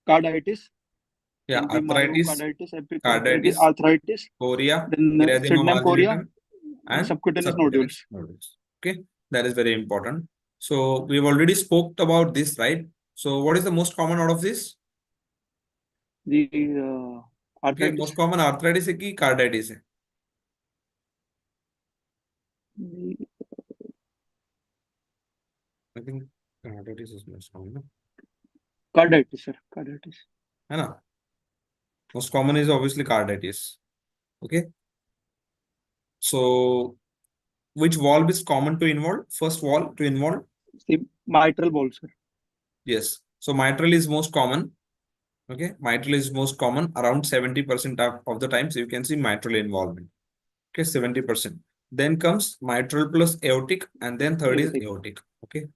carditis, Yeah, then the arthritis, myocarditis, the carditis, arthritis, chorea, then erythema Sydenham chorea, marginatum, and and subcutaneous subcutaneous nodules. nodules. Okay, that is very important. So we've already spoke about this, right? So what is the most common out of this? The Okay, arthritis. most common arthritis है कि carditis है? The I think carditis is most common, ना? carditis, sir. Carditis. है ना? Most common is obviously carditis. Okay, so which valve is common to involve? First valve to involve? The mitral valve, sir. Yes. So mitral is most common. Okay, mitral is most common. Around 70% of the times you can see mitral involvement. Okay, 70%. Then comes mitral plus aortic, and then third is Aortic. aortic. Okay,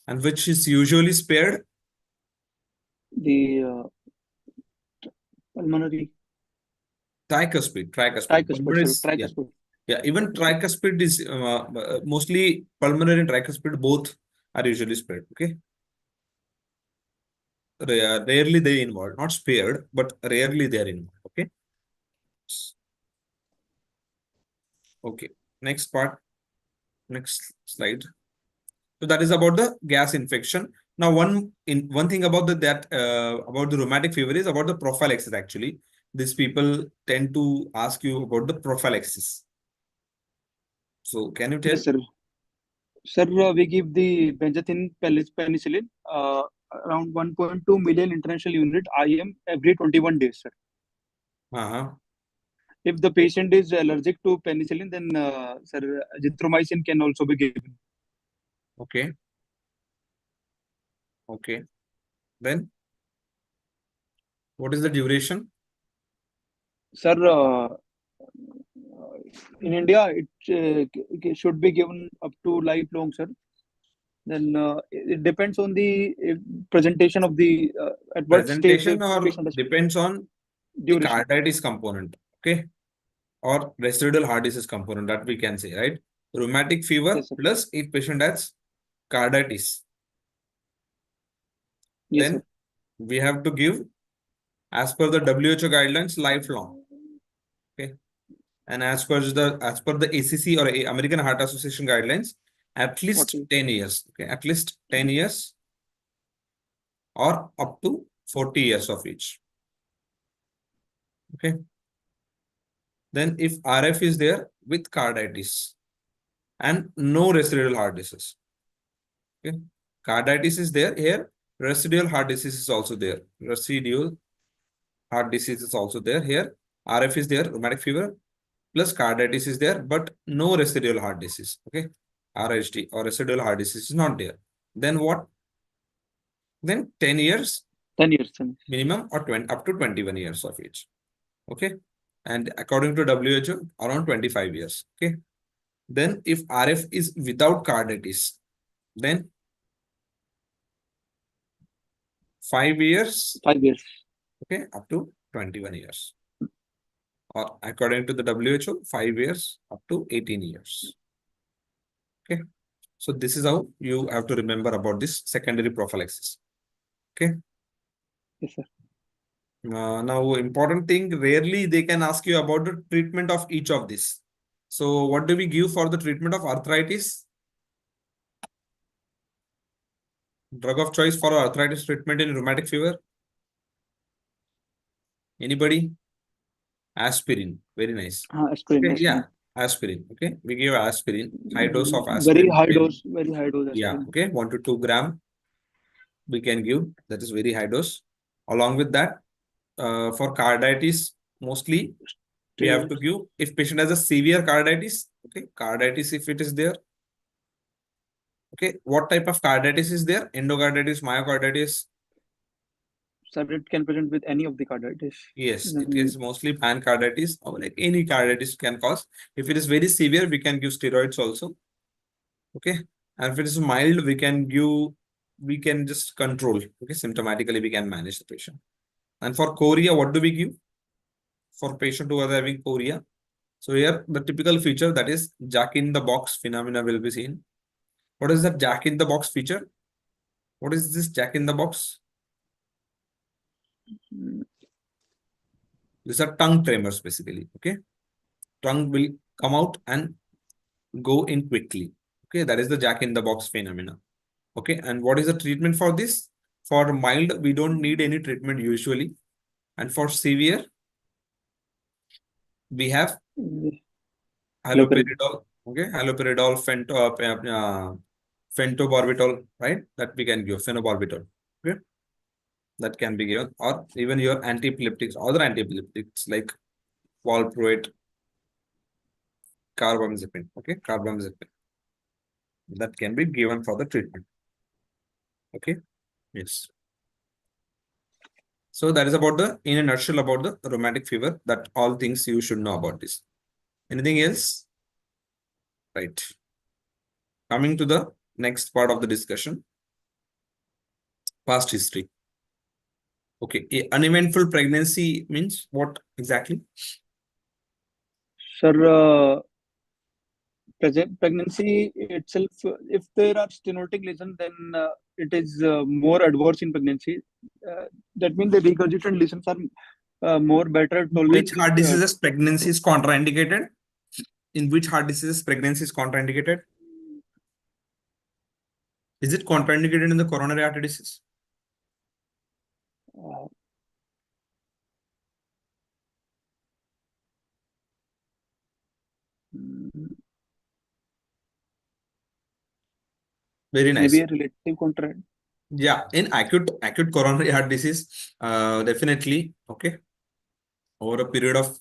and which is usually spared? The pulmonary. Tricuspid. Tricuspid, Pulmonary sir. is, yeah. Tricuspid. Yeah, even tricuspid is mostly pulmonary and tricuspid both are usually spared. Okay, rarely they involved, not spared, but rarely they are involved. Okay. Okay. Next part. Next slide. So that is about the gas infection. Now, one thing about about the rheumatic fever is about the prophylaxis. Actually, these people tend to ask you about the prophylaxis. So, can you tell? Yes, sir. Sir, we give the benzathine penicillin, around 1.2 million international unit IM every 21 days, sir. Uh-huh. If the patient is allergic to penicillin, then sir, azithromycin can also be given. Okay. Okay. Then, what is the duration? Sir, in India, should be given up to lifelong, sir. Then it depends on the presentation of the at what stage the Presentation or patient has depends on the duration. carditis component. Okay. Or residual heart disease component that we can say, right? Rheumatic fever Yes, sir. plus if patient has carditis. Yes, sir. Then we have to give as per the WHO guidelines lifelong. Okay. And as per the ACC or American Heart Association guidelines, at least Okay. 10 years. Okay. At least 10 years or up to 40 years of age. Okay. Then if RF is there with carditis and no residual heart disease. Okay. Carditis is there here. Residual heart disease is also there. Residual heart disease is also there here. RF is there, rheumatic fever, plus carditis is there, but no residual heart disease. Okay. RHD or residual heart disease is not there. Then what? Then 10 years 10 years. 10 years. minimum or 20 up to 21 years of age. Okay. And according to WHO, around 25 years. Okay. Then if RF is without carditis, then 5 years, 5 years. okay, up to 21 years. Or according to the WHO, 5 years up to 18 years. Okay. So this is how you have to remember about this secondary prophylaxis. Okay. Yes, sir. Now, important thing, rarely they can ask you about the treatment of each of this. So what do we give for the treatment of arthritis? Drug of choice for arthritis treatment in rheumatic fever? Anybody? Aspirin. Very nice. Aspirin. Okay, Aspirin. yeah, aspirin. Okay, we give aspirin, high dose of Very aspirin. high dose. Very high dose Yeah, aspirin. okay, 1 to 2 gram we can give. That is very high dose. Along with that, for carditis, mostly we have to give if patient has a severe carditis. Okay, carditis if it is there. Okay, what type of carditis is there? Endocarditis, myocarditis? Sir, it can present with any of the carditis. Yes, it is mostly pancarditis or like any carditis can cause. If it is very severe, we can give steroids also. Okay, and if it is mild, we can just control. Okay, symptomatically we can manage the patient. And for chorea, what do we give for patient who are having chorea? So here the typical feature, that is jack in the box phenomena, will be seen. What is that jack in the box feature? What is this jack in the box? These are tongue tremors basically. Okay, tongue will come out and go in quickly. Okay, that is the jack in the box phenomena. Okay, and what is the treatment for this? For mild, we don't need any treatment usually. And for severe, we have haloperidol. Okay, haloperidol, pentobarbital, right? That we can give, phenobarbital. Okay, that can be given, or even your antiepileptics, other antiepileptics like valproate, carbamazepine. Okay, carbamazepine. That can be given for the treatment. Okay, yes. So that is about in a nutshell, about the rheumatic fever, that all things you should know about this. Anything else? Right. Coming to the next part of the discussion. Past history. Okay. Uneventful pregnancy means what exactly? Sir, pregnancy itself, if there are stenotic lesions, then it is more adverse in pregnancy. That means the regurgitant lesions are more better Which tolerated. heart diseases pregnancy is contraindicated? In which heart diseases pregnancy is contraindicated? Is it contraindicated in the coronary artery disease? Very nice. Maybe a relative contract. Yeah, in acute coronary heart disease, definitely. Okay, over a period of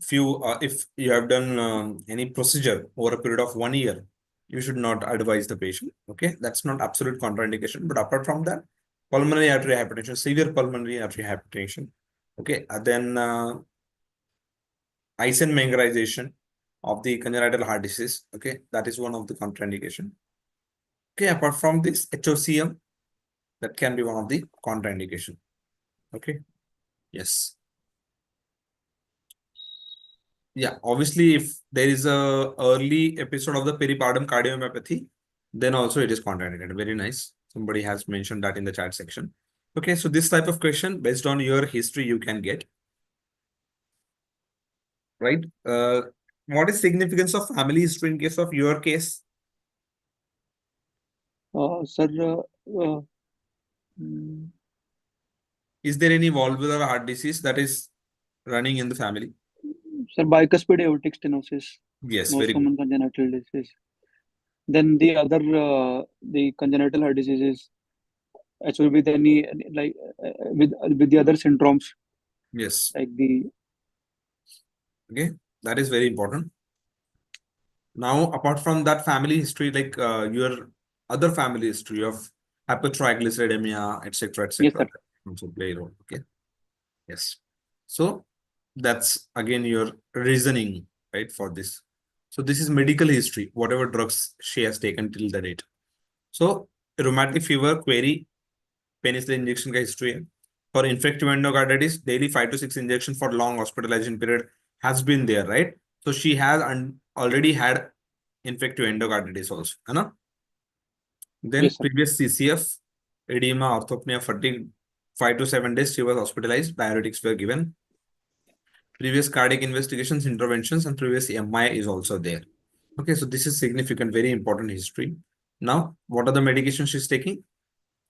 few, if you have done any procedure over a period of 1 year, you should not advise the patient. Okay, that's not absolute contraindication. But apart from that, pulmonary artery hypertension, severe pulmonary artery hypertension. Okay, then Eisenmengerization of the congenital heart disease. Okay, that is one of the contraindication. Okay, apart from this, HOCM, that can be one of the contraindication. Okay, yes. Yeah, obviously, if there is a early episode of the peripartum cardiomyopathy, then also it is contraindicated. Very nice. Somebody has mentioned that in the chat section. Okay, so this type of question, based on your history, you can get. Right? What is significance of family history in case of your case? Sir, Is there any valvular heart disease that is running in the family? Sir, bicuspid aortic stenosis, Yes, most very good. common congenital disease. Then the other, the congenital heart diseases, actually with like with the other syndromes Yes. like the Okay, that is very important. Now, apart from that family history, like your other family history of hypertriglyceridemia, etc., yes etc., sir. also play a role. Okay. Yes. So that's again your reasoning, right, for this. So this is medical history, whatever drugs she has taken till the date. So rheumatic fever query, penicillin injection का history है. For infective endocarditis, daily 5 to 6 injection for long hospitalization period has been there, right? So she has already had infective endocarditis also, है ना? Then Yes sir. previous CCF, edema, orthopnea, fatigue, 5 to 7 days she was hospitalized. Diuretics were given. Previous cardiac investigations, interventions, and previous MI is also there. Okay, so this is significant, very important history. Now, what are the medications she's taking?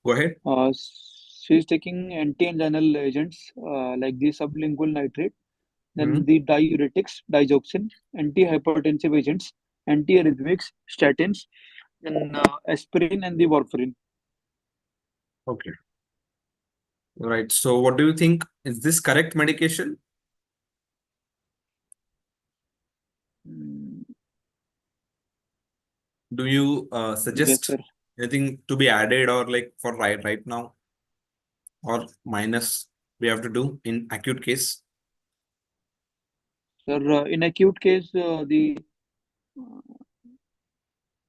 Go ahead. She's taking anti-anginal agents like the sublingual nitrate, Hmm. then the diuretics, digoxin, antihypertensive agents, antiarrhythmics, statins, then aspirin and the warfarin. Okay. Right. So, what do you think? Is this correct medication? Mm, Do you yes suggest sir. anything to be added or like for right now or minus we have to do in acute case? Sir, in acute case, the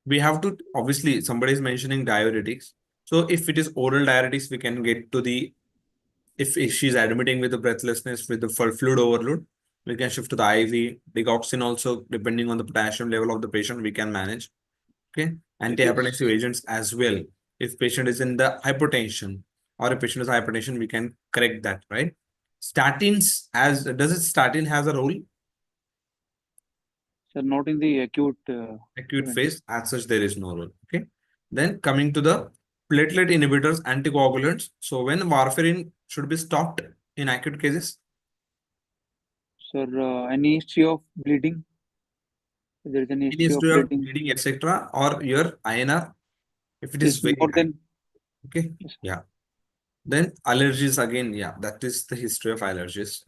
We have to obviously somebody is mentioning diuretics. So, if it is oral diuretics, we can get to the if she's admitting with the breathlessness with the fluid overload, we can shift to the IV. Digoxin also, depending on the potassium level of the patient, we can manage. Okay. yes, Antihypertensive agents as well. If patient is in the hypertension or a patient is hypertension, we can correct that, right? Statins, as does it statin has a role? sir, not in the acute Acute events. phase, as such, there is no role. Okay. Then coming to the platelet inhibitors, anticoagulants. So when warfarin should be stopped in acute cases, Sir, any history of bleeding? There is any any history of history of bleeding bleeding, etc., or your INR, if it is is very more high. than Okay. yes, Yeah. Then allergies again. Yeah, that is the history of allergies.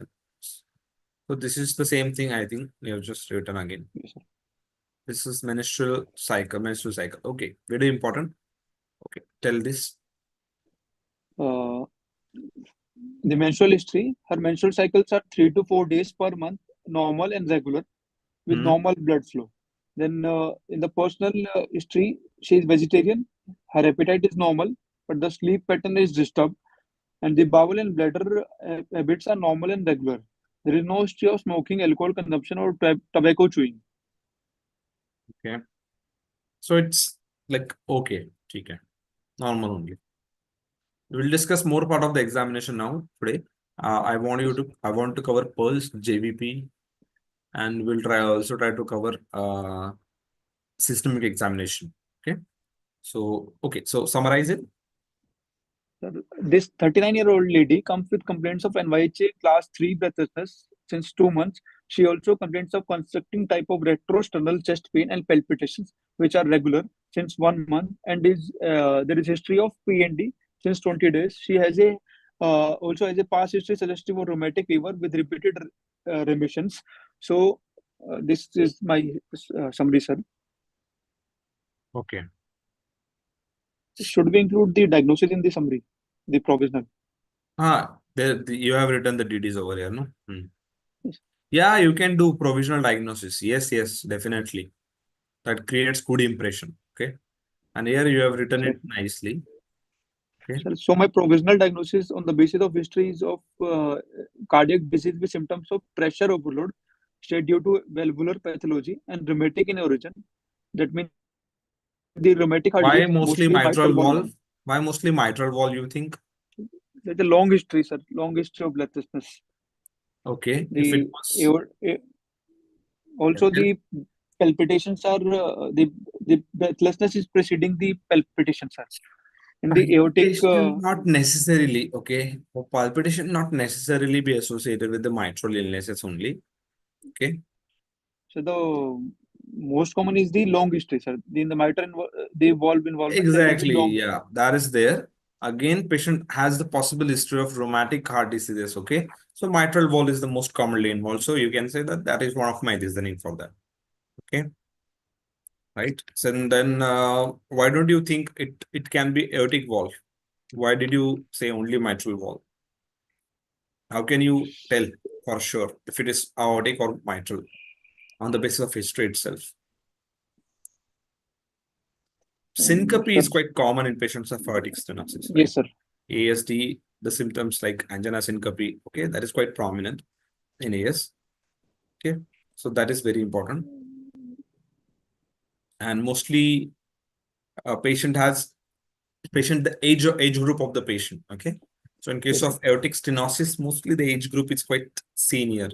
So this is the same thing. I think we have just written again. yes, sir. This is menstrual cycle. Menstrual cycle. Okay, very important. Okay, tell this. Uh, the menstrual history, her menstrual cycles are 3 to 4 days per month, normal and regular, with Hmm. normal blood flow. Then in the personal history, she is vegetarian. Her appetite is normal, but the sleep pattern is disturbed, and the bowel and bladder habits are normal and regular. There is no history of smoking, alcohol consumption, or tobacco chewing. Okay, so it's like okay, okay, normal only. We'll discuss more part of the examination now today. Yes, I want to cover Pulse, JVP, and we'll try to cover systemic examination. Okay. So okay, so summarize it. sir. This 39-year-old lady comes with complaints of NYHA class 3 breathlessness since 2 months. She also complains of constricting type of retrosternal chest pain and palpitations, which are regular since 1 month, and is there is history of PND since 20 days. She has a also has a past history suggestive of rheumatic fever with repeated remissions. So this is my summary, sir. Okay. Should we include the diagnosis in the summary, the provisional? You have written the DDs over here, no? Hmm. Yes. Yeah, you can do provisional diagnosis. Yes, yes, definitely. That creates good impression. Okay. And here you have written Sir, it nicely. Okay. sir, so my provisional diagnosis on the basis of histories of cardiac disease with symptoms of pressure overload, state due to valvular pathology and rheumatic in origin. That means the rheumatic heart disease, mostly Why mitral mostly valve 1. mitral valve? Why mostly mitral valve, you think? There's a long history, sir, long history of breathlessness. Okay. If it The was also the palpitations are the breathlessness is preceding the palpitations, sir. In the aortic, Palpitation not necessarily, okay. For palpitation not necessarily be associated with the mitral illnesses only. Okay. so the most common is the long history, sir. In the mitral, the valve involvement, there will be Exactly. long. Yeah, that is there. Again, patient has the possible history of rheumatic heart diseases. Okay. So mitral valve is the most commonly involved. So you can say that that is one of my reasoning for that. Okay. Right. So then why don't you think it can be aortic valve? Why did you say only mitral valve? How can you tell for sure if it is aortic or mitral on the basis of history itself? Syncope Sir, is quite common in patients of aortic stenosis, right? yes, sir. ASD, the symptoms like angina syncope, okay, that is quite prominent in AS. Okay, so that is very important. And mostly a patient has the age group of the patient. Okay, so in case Yes, sir. of aortic stenosis, mostly the age group is quite senior,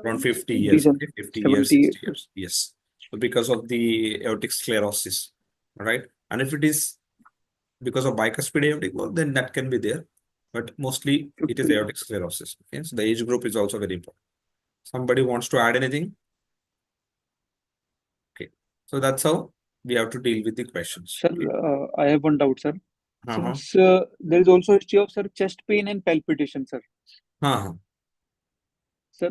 around 50 years. Decent. Okay, 50 years, 70. 60 years. Yes. So because of the aortic sclerosis, right? And if it is because of bicuspid aortic valve, then that can be there. But mostly it is 50. aortic sclerosis. Okay, so the age group is also very important. Somebody wants to add anything? Okay, so that's how we have to deal with the questions. Sir, Okay. I have one doubt, sir. Uh-huh. Since there is also history of, sir, chest pain and palpitation, sir. Uh-huh. Sir,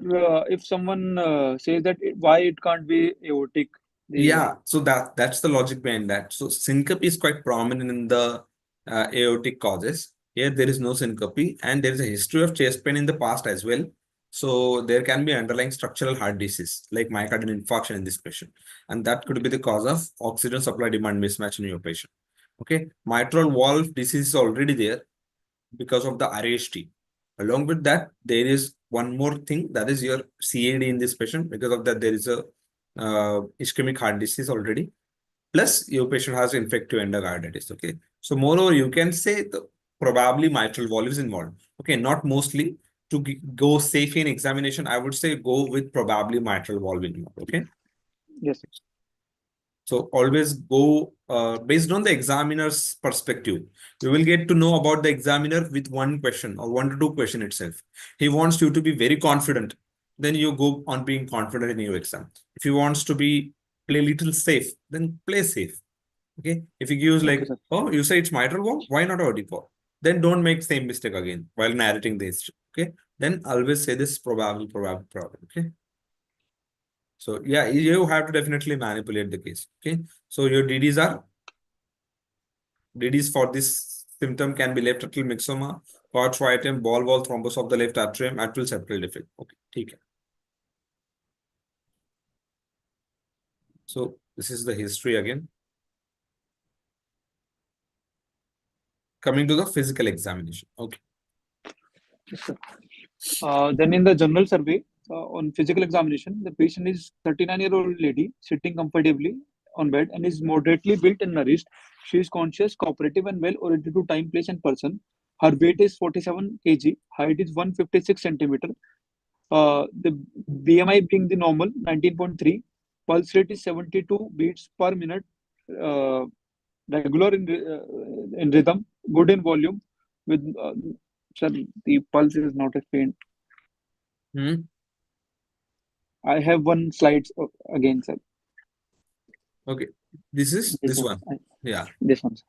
if someone says that why it can't be aortic, the Yeah, so that's the logic behind that. So syncope is quite prominent in the aortic causes. Here there is no syncope, and there is a history of chest pain in the past as well. So there can be underlying structural heart disease like myocardial infarction in this patient, and that could be the cause of oxygen supply demand mismatch in your patient. Okay, mitral valve disease is already there because of the RAST. Along with that, there is one more thing, that is your CAD in this patient. Because of that, there is a ischemic heart disease already. Plus, your patient has infective endocarditis. Okay. So, moreover, you can say the probably mitral valve is involved. Okay. Not mostly. To go safe in examination, I would say go with probably mitral valve involved. Okay. yes, So always go based on the examiner's perspective. You will get to know about the examiner with one question or 1 to 2 questions itself. He wants you to be very confident. Then you go on being confident in your exam. If he wants to be play little safe, then play safe. Okay. If he gives okay, like, sir. oh, you say it's mitral valve, why not aortic valve? Then don't make same mistake again while narrating this. Okay. Then always say this probably, probably, probably. Okay. So yeah, you have to definitely manipulate the case. Okay. So your DDs for this symptom can be left atrial myxoma, porch whiteum, ball wall thrombus of the left atrium, atrial septal defect. Okay. ठीक है. So this is the history again. Coming to the physical examination. Okay. Yes, sir. Then in the general survey on physical examination, the patient is 39-year-old lady sitting comfortably on bed and is moderately built and nourished. She is conscious, cooperative, and well oriented to time, place, and person. Her weight is 47 kg, height is 156 centimeter. The BMI being the normal 19.3, pulse rate is 72 beats per minute, uh, regular in rhythm, good in volume. With sir, the pulse is not a faint. Hmm. I have one slide again, sir. Okay. This is This this one, one. Yeah. this one, sir.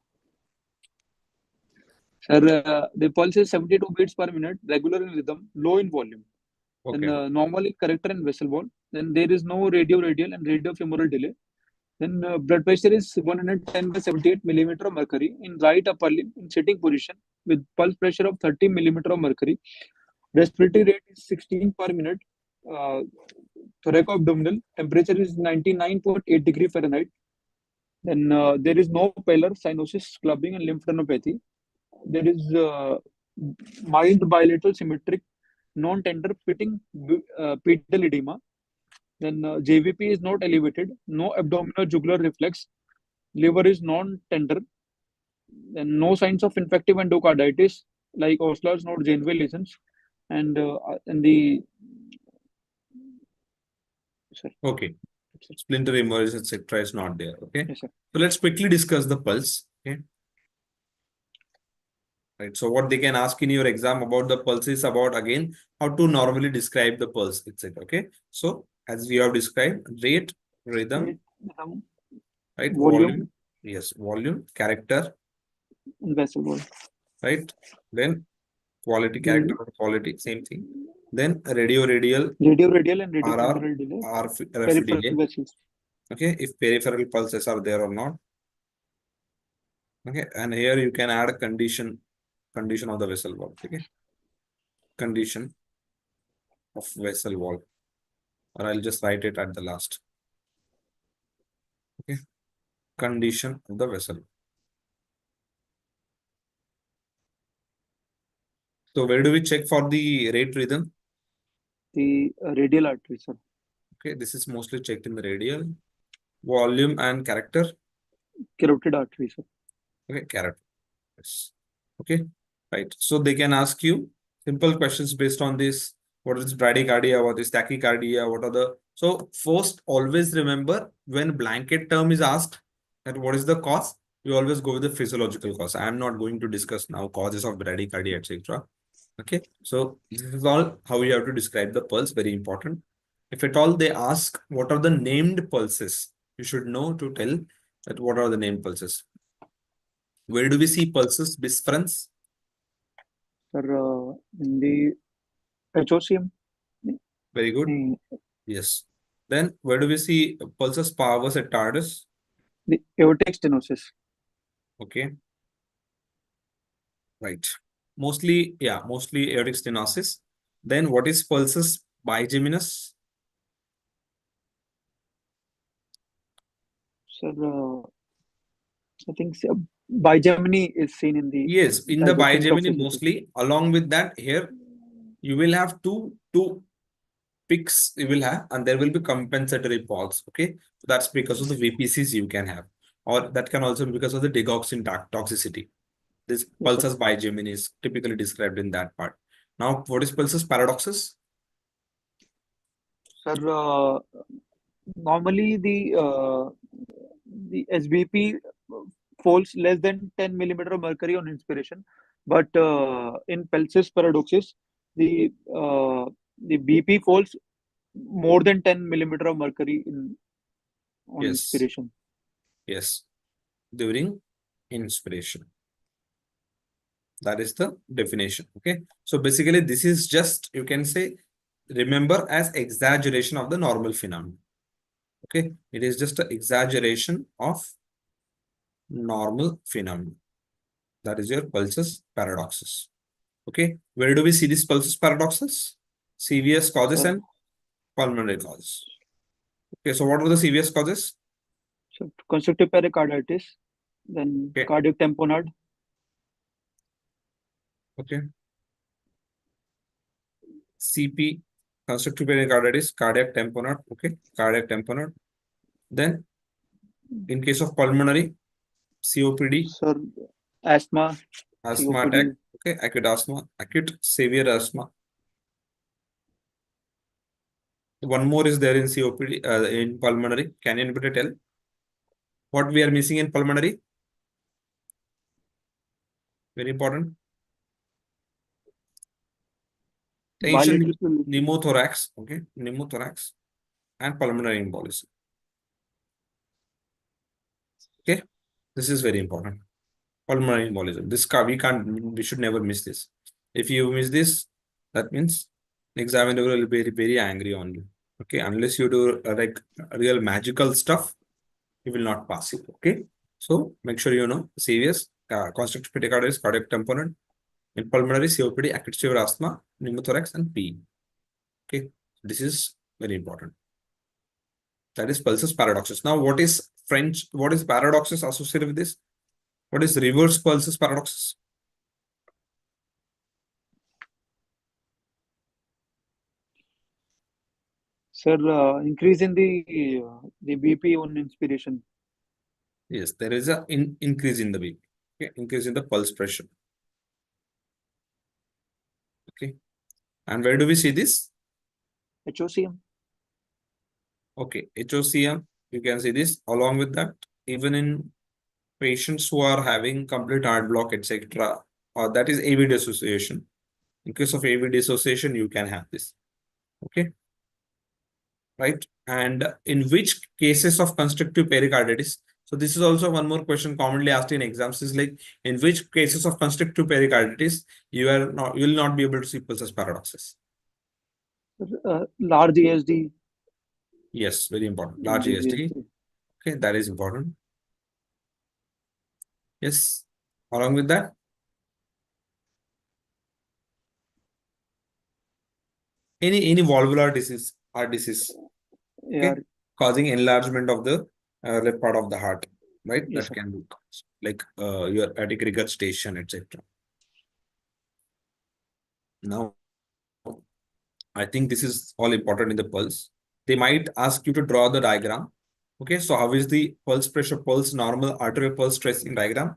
The pulse is 72 beats per minute, regular in rhythm, low in volume. Then Okay. normally corrector and vessel wall. Then there is no radial and radiofemoral delay. Then blood pressure is 110 by 78 millimeter of mercury in right upper limb in sitting position with pulse pressure of 30 millimeter of mercury. Respiratory rate is 16 per minute. Uh, Thoracoabdominal temperature is 99.8 degree Fahrenheit. Then there is no pallor, cyanosis, clubbing, and lymphadenopathy. There is mild bilateral symmetric non-tender pitting pedal edema. Then JVP is not elevated, no abdominal jugular reflex, liver is non-tender, and no signs of infective endocarditis like Osler's node Janeway lesions, and the sorry, Okay. Splinter emerges, etc. is not there. Okay. yes, sir. So let's quickly discuss the pulse. Okay. right? So what they can ask in your exam about the pulse is about, again, how to normally describe the pulse, etc. Okay. So as we have described, rate, rhythm, Rhythm, right? volume, Volume, yes, volume, character, and vessel wall. right? Then quality, character, The or quality, same thing. Then radio, radial, radio radial and radio RR, temporal delay, RF peripheral delay. vessels. Okay, if peripheral pulses are there or not. Okay, and here you can add a condition of the vessel wall. Okay, condition of vessel wall, or I'll just write it at the last. Okay, condition of the vessel. So where do we check for the rate rhythm? The radial artery, sir. Okay, this is mostly checked in the radial. Volume and character. Carotid artery, sir. Okay, character. Yes. Okay, right. So they can ask you simple questions based on this. What is bradycardia? What is tachycardia? What are the... So first, always remember, when blanket term is asked that what is the cause, you always go with the physiological cause. I am not going to discuss now causes of bradycardia, etc. Okay, so this is all how you have to describe the pulse. Very important. If at all they ask what are the named pulses, you should know to tell that what are the named pulses. Where do we see pulses difference? Sir, in the HOCM, Very good. the, Yes. Then where do we see pulses parvus at tardus? the aortic stenosis. Okay, right. Mostly, yeah, mostly aortic stenosis. Then what is pulses bigeminus? Sir, I think bigeminy is seen in the Yes, in the digoxin bigeminy toxicity. mostly. Along with that, here you will have two peaks you will have, and there will be compensatory pulse. Okay, so that's because of the VPCs you can have, or that can also be because of the digoxin toxicity. This Yes, sir. pulsus bigeminy is typically described in that part. Now, what is pulsus paradoxus? Sir, normally the SBP falls less than 10 millimeter of mercury on inspiration, but in pulsus paradoxus, the uh, the BP falls more than 10 millimeter of mercury on Yes, inspiration. yes, during inspiration. That is the definition. Okay, so basically, this is just, you can say, remember as exaggeration of the normal phenomenon. Okay, it is just an exaggeration of normal phenomenon. That is your pulsus paradoxus. Okay, where do we see this pulsus paradoxus? CVS causes Sir, and pulmonary causes. Okay, so what were the CVS causes? so constrictive pericarditis, then Okay, cardiac tamponade, okay. CP, constrictive pericarditis, cardiac tamponade. Okay, cardiac tamponade. Then, in case of pulmonary, COPD, sir, asthma, asthma attack. COPD. Okay, acute asthma, acute severe asthma. One more is there in COPD, in pulmonary. Can anybody tell what we are missing in pulmonary? Very important. Tension, Bilateral solution. pneumothorax. Okay, pneumothorax and pulmonary embolism. Okay, this is very important. Pulmonary embolism. We should never miss this. If you miss this, that means examiner will be very, very angry on you. Okay, unless you do like real magical stuff, you will not pass it. Okay, so make sure you know serious constrictive pericarditis, cardiac tamponade, in pulmonary COPD, acute severe asthma, pneumothorax, and PE. Okay, this is very important. That is pulsus paradoxus. Now, what is French? What is paradoxus associated with this? What is reverse pulsus paradoxus? Sir, increase in the BP on inspiration. Yes, there is a increase in the beat. Okay, increase in the pulse pressure. Okay, and where do we see this? HOCM. Okay, HOCM. You can see this along with that. Even in patients who are having complete heart block, etc., that is AV dissociation. In case of AV dissociation, you can have this. Okay. Right. And in which cases of constrictive pericarditis? So this is also one more question commonly asked in exams, is like, in which cases of constrictive pericarditis you will not be able to see pulsus paradoxus. Large ASD. Yes, very important. Large ASD. Okay, that is important. Yes. Along with that, any valvular disease, heart disease, Yeah. okay, causing enlargement of the left part of the heart, right? Yes, That sir. can be like your aortic regurgitation, etc. Now, I think this is all important in the pulse. They might ask you to draw the diagram. Okay, so how is the pulse pressure, pulse normal arterial pulse tracing diagram?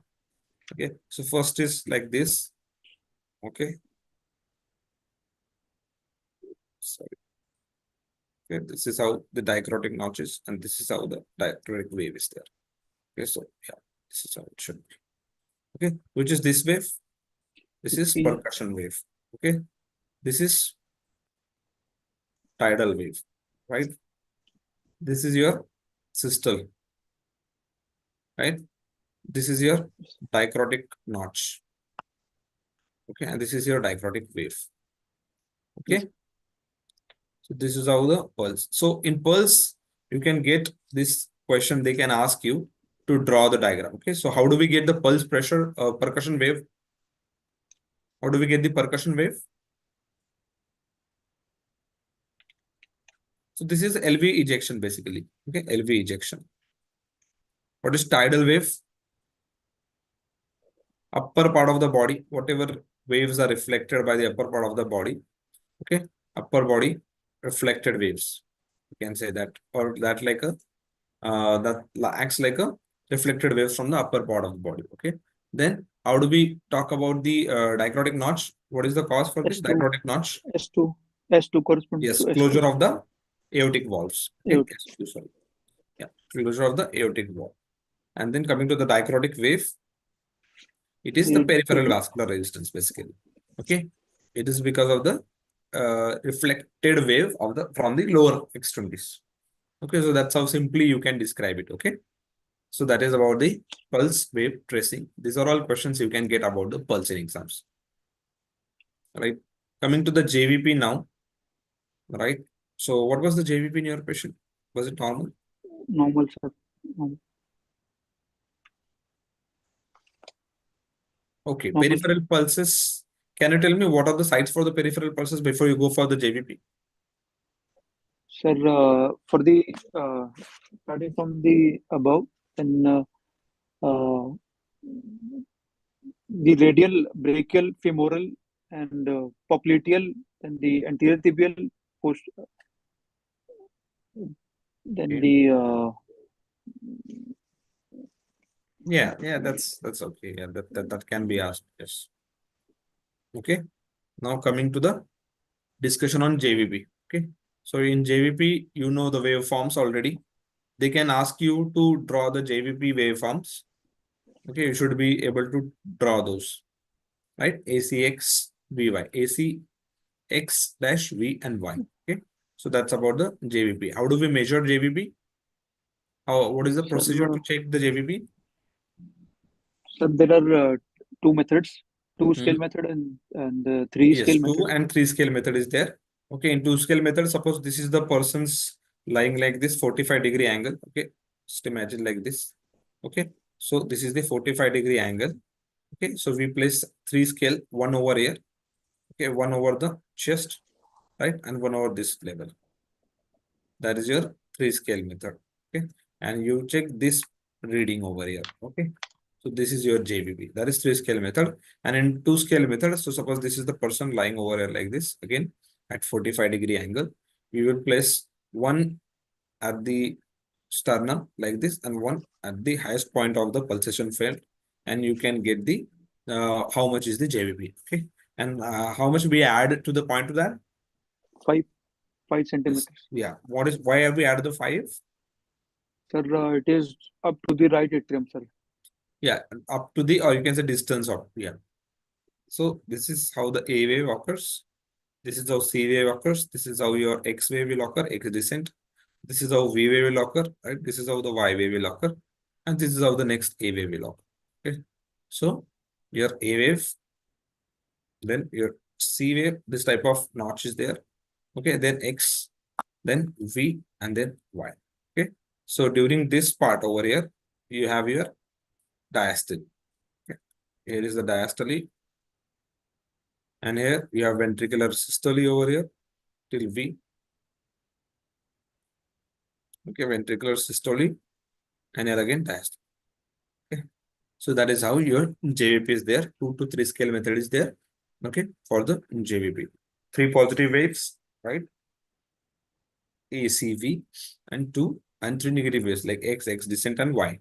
Okay, so first is like this. Okay, sorry. Okay, this is how the dichrotic notch is, and this is how the dichrotic wave is there. Okay, so yeah, this is how it should be. Okay, which is this wave? This is P. percussion wave. Okay, this is tidal wave, right? This is your systole, right? This is your dichrotic notch. Okay, and this is your dichrotic wave. Okay, Yes. so this is how the pulse. So in pulse, you can get this question. They can ask you to draw the diagram. Okay, so how do we get the pulse pressure percussion wave? How do we get the percussion wave? So this is LV ejection basically. Okay, LV ejection. What is tidal wave? Upper part of the body, whatever waves are reflected by the upper part of the body. Okay, upper body reflected waves. You can say that, or that like a that acts like a reflected waves from the upper part of the body. Okay, then how do we talk about the dichrotic notch? What is the cause for this S2. dichrotic notch? S2. S2 corresponds Yes, to S2. closure of the aortic valves. Okay, Aortic. S2, sorry. Yeah, closure of the aortic valve. And then coming to the dichrotic wave, it is the peripheral vascular resistance basically. Okay, it is because of the reflected wave of the from the lower extremities. Okay, so that's how simply you can describe it. Okay, so that is about the pulse wave tracing. These are all questions you can get about the pulse in exams. Right. Coming to the JVP now. Right. So what was the JVP in your patient? Was it normal? Normal, sir. Normal. Okay. Normal, sir. Peripheral pulses. Can you tell me what are the sites for the peripheral pulses before you go for the JVP? Sir, for the starting from the above, then the radial, brachial, femoral, and popliteal, then the anterior tibial, post, then Okay. the Yeah, that's okay. Yeah, that can be asked. Yes. Okay. Now coming to the discussion on JVP. Okay. So in JVP, you know the waveforms already. They can ask you to draw the JVP waveforms. Okay, you should be able to draw those, right? ACX, VY, ACX dash V and Y. Okay. So that's about the JVP. How do we measure JVP? What is the sir, procedure to check the JVP? sir, there are two methods, two scale Mhm. method and three Yes, scale 2 method. and 3 scale method is there. Okay, in 2 scale method, suppose this is the person's lying like this 45-degree angle. Okay, just imagine like this. Okay, so this is the 45-degree angle. Okay, so we place 3 scale, one over here. Okay, one over the chest, right, and one over this level. That is your 3 scale method. Okay, and you check this reading over here. Okay, so this is your JVP. That is 3 scale method. And in 2 scale method, so suppose this is the person lying over here like this, again at 45-degree angle. We will place one at the sternum like this and one at the highest point of the pulsation field. And you can get the how much is the JVP. Okay, and how much we add to the point to that? 5 Yes. centimeters. Yeah. Why have we added the 5? Sir, it is up to the right atrium, sir. Yeah, up to the, or you can say distance of, yeah. So this is how the A wave occurs. This is how C wave occurs. This is how your X wave will occur, X descent. This is how V wave will occur, right? This is how the Y wave will occur. And this is how the next A wave will occur. Okay. So your A wave, then your C wave, this type of notch is there. Okay, then X, then V, and then Y. Okay. So during this part over here, you have your diastole. Okay. Here is the diastole. And here you have ventricular systole over here till V. Okay, ventricular systole. And here again diastole. Okay. So that is how your JVP is there. 2 to 3 scale method is there. Okay, for the JVP. 3 positive waves, right? ACV, and 2 and 3 negative waves like X, X descent, and Y.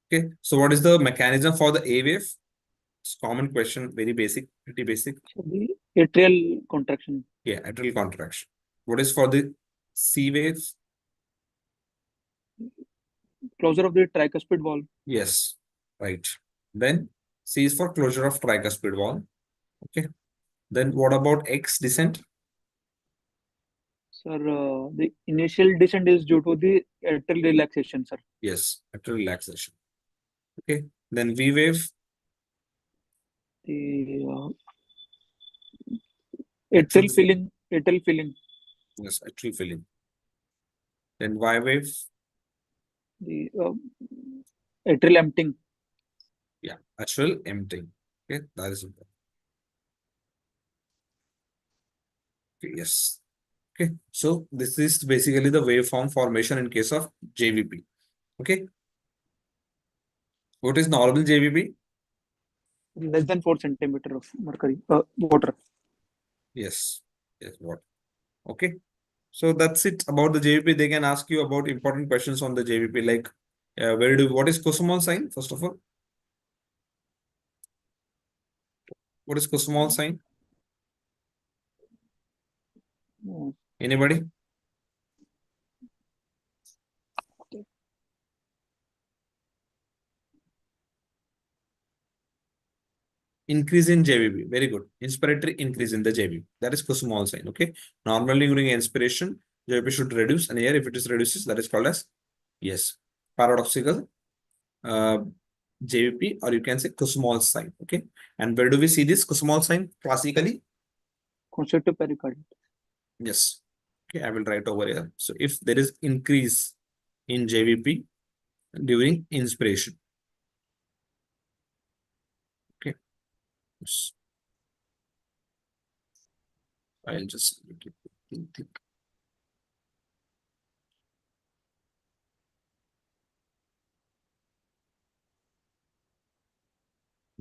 Okay, so what is the mechanism for the A wave? It's common question, very basic, pretty basic. So the atrial contraction. Yeah, atrial contraction. What is for the C waves? Closure of the tricuspid valve. Yes, right. Then C is for closure of tricuspid valve. Okay. Then what about X descent? Sir, the initial descent is due to the atrial relaxation, sir. Yes, atrial relaxation. Okay. Then V wave. The Atrial atrial filling. Yes, atrial filling. Then Y wave. The atrial emptying. Yeah, atrial emptying. Okay, that is important. Okay, yes. Okay, so this is basically the waveform formation in case of JVP. Okay. What is normal JVP? Less than 4 centimeter of mercury water. Yes. Yes, what? Okay. So that's it about the JVP. They can ask you about important questions on the JVP, like what is Kussmaul sign, first of all? What is Kussmaul sign? Anybody? Increase in JVP. Very good. Inspiratory increase in the JVP. That is Kussmaul sign. Okay. Normally during inspiration, JVP should reduce, and here if it is reduces, that is called as, yes, paradoxical JVP, or you can say Kussmaul sign. Okay. And where do we see this Kussmaul sign classically? Constrictive pericarditis. Yes. Okay, I will write over here. So if there is increase in JVP during inspiration. Okay. Yes. I'll just think.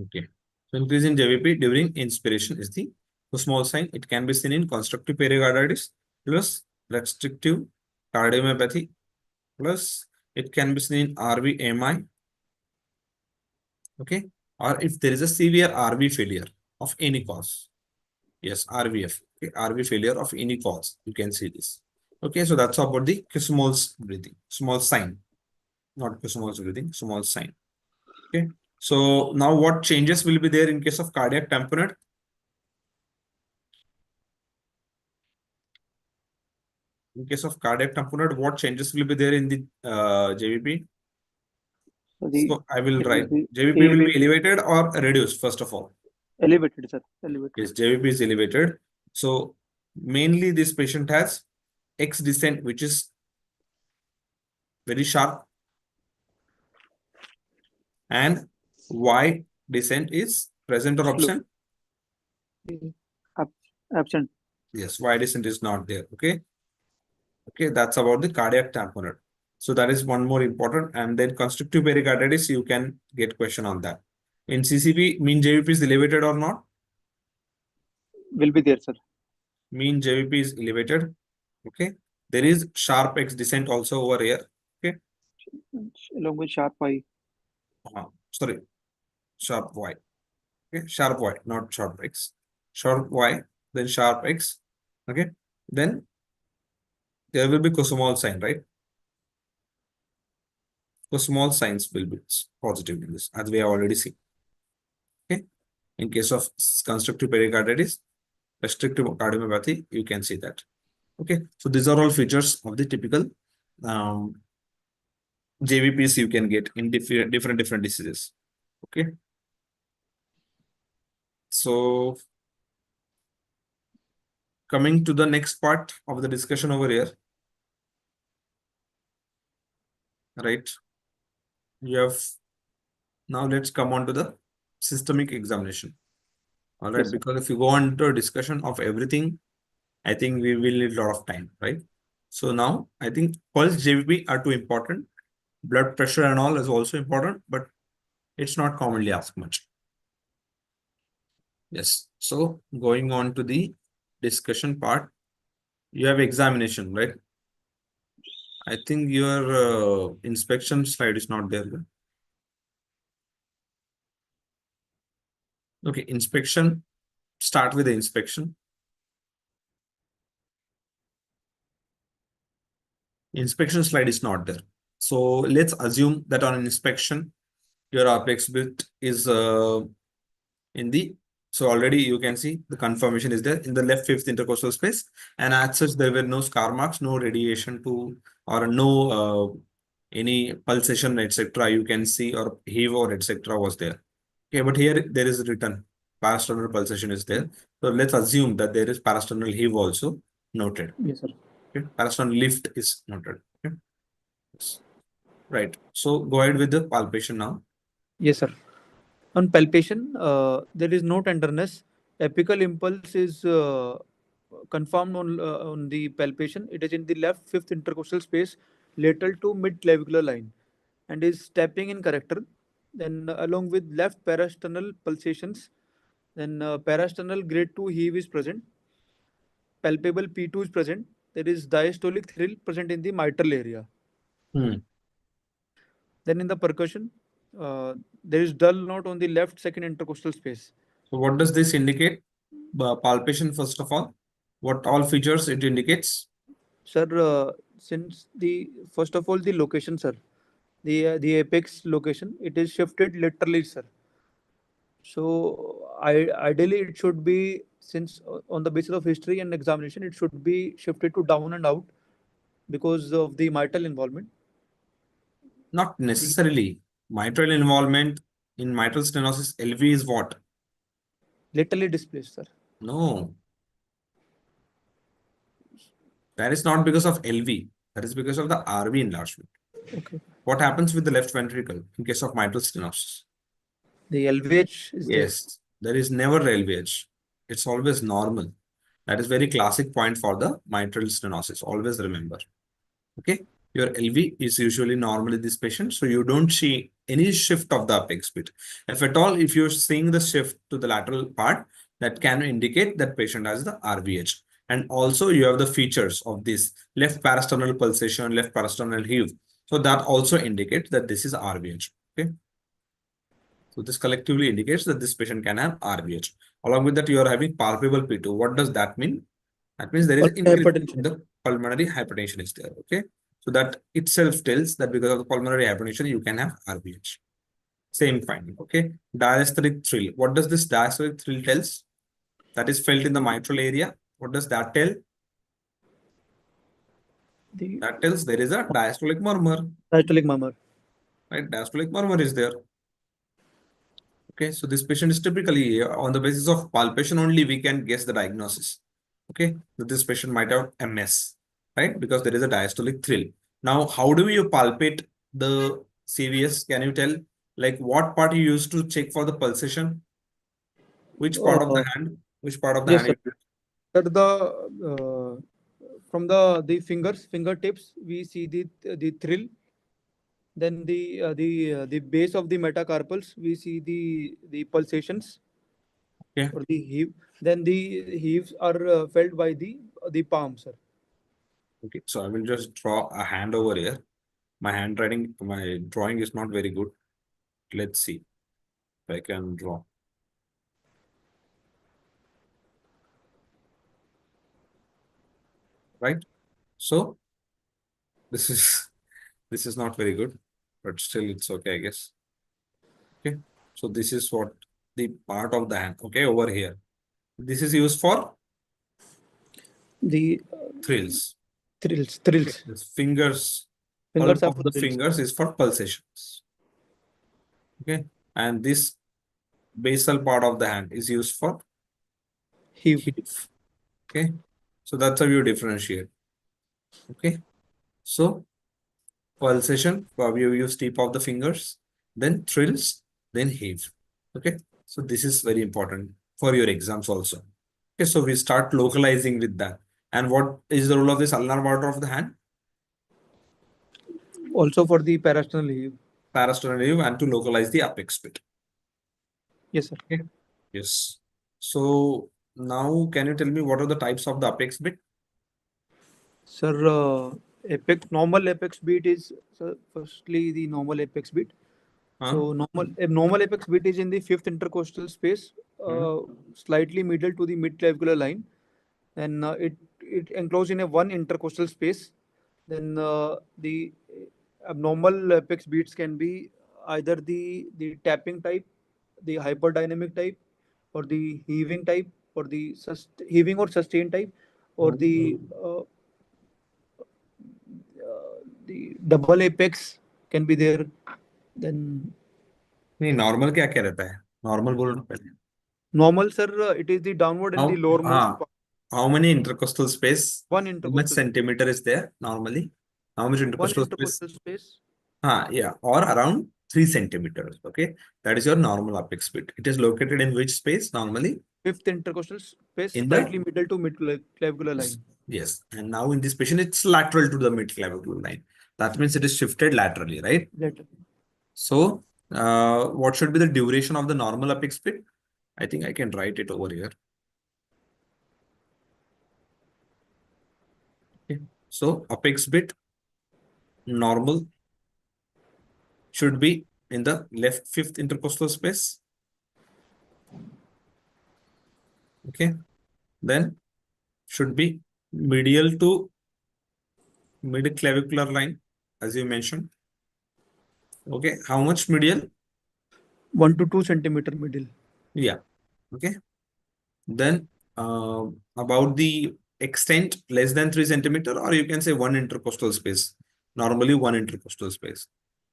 Okay. So increase in JVP during inspiration is the Kussmaul sign. It can be seen in constructive pericarditis plus restrictive cardiomyopathy plus it can be seen in RV-MI. Okay. Or if there is a severe RV failure of any cause. Yes, RVF. Okay. RV failure of any cause. You can see this. Okay. So that's about the Kussmaul's breathing. Small sign. Not Kussmaul's breathing. Small sign. Okay. So now what changes will be there in case of cardiac tamponade? In case of cardiac tamponade, what changes will be there in the JVP? So the So I will write the JVP will AV be elevated or reduced first of all. elevated, sir. Elevated. Yes, JVP is elevated. So mainly this patient has X descent, which is very sharp, and Y descent is present or Slow. absent? Absent. Yes, Y descent is not there. Okay. Okay, that's about the cardiac tamponade. So that is one more important. And then constrictive pericarditis, you can get question on that. In CCP, mean JVP is elevated or not? Will be there, sir. Mean JVP is elevated. Okay. There is sharp X descent also over here. Okay. Along with sharp Y. Sorry, sharp Y. Okay, sharp Y, not sharp X. Sharp Y, then sharp X. Okay. Then there will be Kussmaul sign, right? Kussmaul signs will be positive in this, as we have already seen. Okay. In case of constrictive pericarditis, restrictive cardiomyopathy, you can see that. Okay, so these are all features of the typical JVPs you can get in different diseases. Okay, so coming to the next part of the discussion over here, right? You have now let's come on to the systemic examination. All right, Yes, sir. because if you go on to a discussion of everything, I think we will need a lot of time, right? So now I think pulse JVP are too important. Blood pressure and all is also important, but it's not commonly asked much. Yes. So going on to the discussion part, you have examination, right? I think your inspection slide is not there. Okay, inspection. Start with the inspection. Inspection slide is not there. So let's assume that on an inspection, your apex bit is in the, so already you can see the confirmation is there in the left fifth intercostal space, and as such there were no scar marks, no radiation to, or no any pulsation etc. you can see, or heave or etc. was there. Okay, but here there is written parasternal pulsation is there. So let's assume that there is parasternal heave also noted. Yes, sir. Okay, parasternal lift is noted. Okay. Yes. Right. So go ahead with the palpation now. Yes, sir. On palpation, there is no tenderness. Apical impulse is confirmed on the palpation. It is in the left fifth intercostal space, lateral to mid clavicular line, and is tapping in character. Then, along with left parasternal pulsations, then parasternal grade 2 heave is present. Palpable P2 is present. There is diastolic thrill present in the mitral area. Hmm. Then in the percussion, there is dull note on the left second intercostal space. So what does this indicate? Palpation, first of all, what all features it indicates? Sir, since the first of all the location, sir, the apex location, it is shifted laterally, sir. So ideally it should be, since on the basis of history and examination, it should be shifted to down and out because of the mitral involvement. Not The necessarily. Mitral involvement in mitral stenosis, LV is what? laterally displaced, sir. No, that is not because of LV. That is because of the RV enlargement. Okay. What happens with the left ventricle in case of mitral stenosis? The LVH is there. Yes, there is never LVH. It's always normal. That is very classic point for the mitral stenosis. Always remember. Okay, your LV is usually normal in this patient, so you don't see any shift of the apex bit. If at all, if you're seeing the shift to the lateral part, that can indicate that patient has the RVH. And also you have the features of this left parasternal pulsation, left parasternal heave. So that also indicates that this is RVH. Okay. So this collectively indicates that this patient can have RVH. Along with that, you are having palpable P2. What does that mean? That means there is increase in Hypertension. the pulmonary hypertension is there. Okay. So that itself tells that because of the pulmonary hypertension, you can have RVH. Same finding. Okay. Diastolic thrill. What does this diastolic thrill tells? That is felt in the mitral area. What does that tell? The That tells there is a diastolic murmur. diastolic murmur. Right. Diastolic murmur is there. Okay, so this patient is typically on the basis of palpation only, we can guess the diagnosis. Okay, that this patient might have MS, right? Because there is a diastolic thrill. Now, how do you palpate the CVS? Can you tell, like, what part you use to check for the pulsation? Which part of the Uh, hand? Which part of the yes, hand? sir. Sir, from the fingertips, we see the thrill. Then the base of the metacarpals, we see the pulsations Okay, or the heave. Then the heaves are felt by the palm, sir. okay. So I will just draw a hand over here. My handwriting, my drawing is not very good. Let's see if I can draw. Right. So this is this is not very good, but still it's okay, I guess. Okay. So this is what. the part of the hand, okay, over here. This is used for The thrills. thrills. This fingers, Fingers pulp are of for the thrills. fingers is for pulsations. Okay, and this basal part of the hand is used for Heave. heave. Okay, so that's how you differentiate. Okay, so pulsation, you use tip of the fingers, then thrills, then heave. Okay, so this is very important for your exams also. Okay, so we start localizing with that. And what is the role of this ulnar border of the hand? Also for the parasternal heave. Parasternal heave, and to localize the apex bit. Yes, sir. Okay. Yes. So now can you tell me what are the types of the apex bit? Sir, normal apex beat is, sir, firstly the normal apex beat. Huh? So normal apex beat is in the fifth intercostal space, Hmm. slightly middle to the mid clavicular line. Then it enclosed in a one intercostal space. Then the abnormal apex beats can be either the tapping type, the hyperdynamic type, or the heaving type, or the heaving or sustained type, or the double apex can be there. Then नहीं normal क्या क्या रहता है normal बोलो ना पहले normal, sir, it is the downward and the how lowermost part. how many intercostal space One how much intercostal, centimeter is there normally how much one intercostal space intercostal space, yeah or around 3 centimeters okay that is your normal apex bit it is located in which space normally fifth intercostal space, in the slightly middle to mid clavicular yes, line. yes. And now in this patient it's lateral to the mid clavicular line that means it is shifted laterally right That so what should be the duration of the normal apex bit I think I can write it over here okay. So apex bit normal should be in the left fifth intercostal space. Okay. Then should be medial to mid clavicular line, as you mentioned. Okay. How much medial? 1 to 2 centimeter middle. Yeah. Okay. Then about the extent less than 3 centimeter, or you can say one intercostal space. Normally one intercostal space.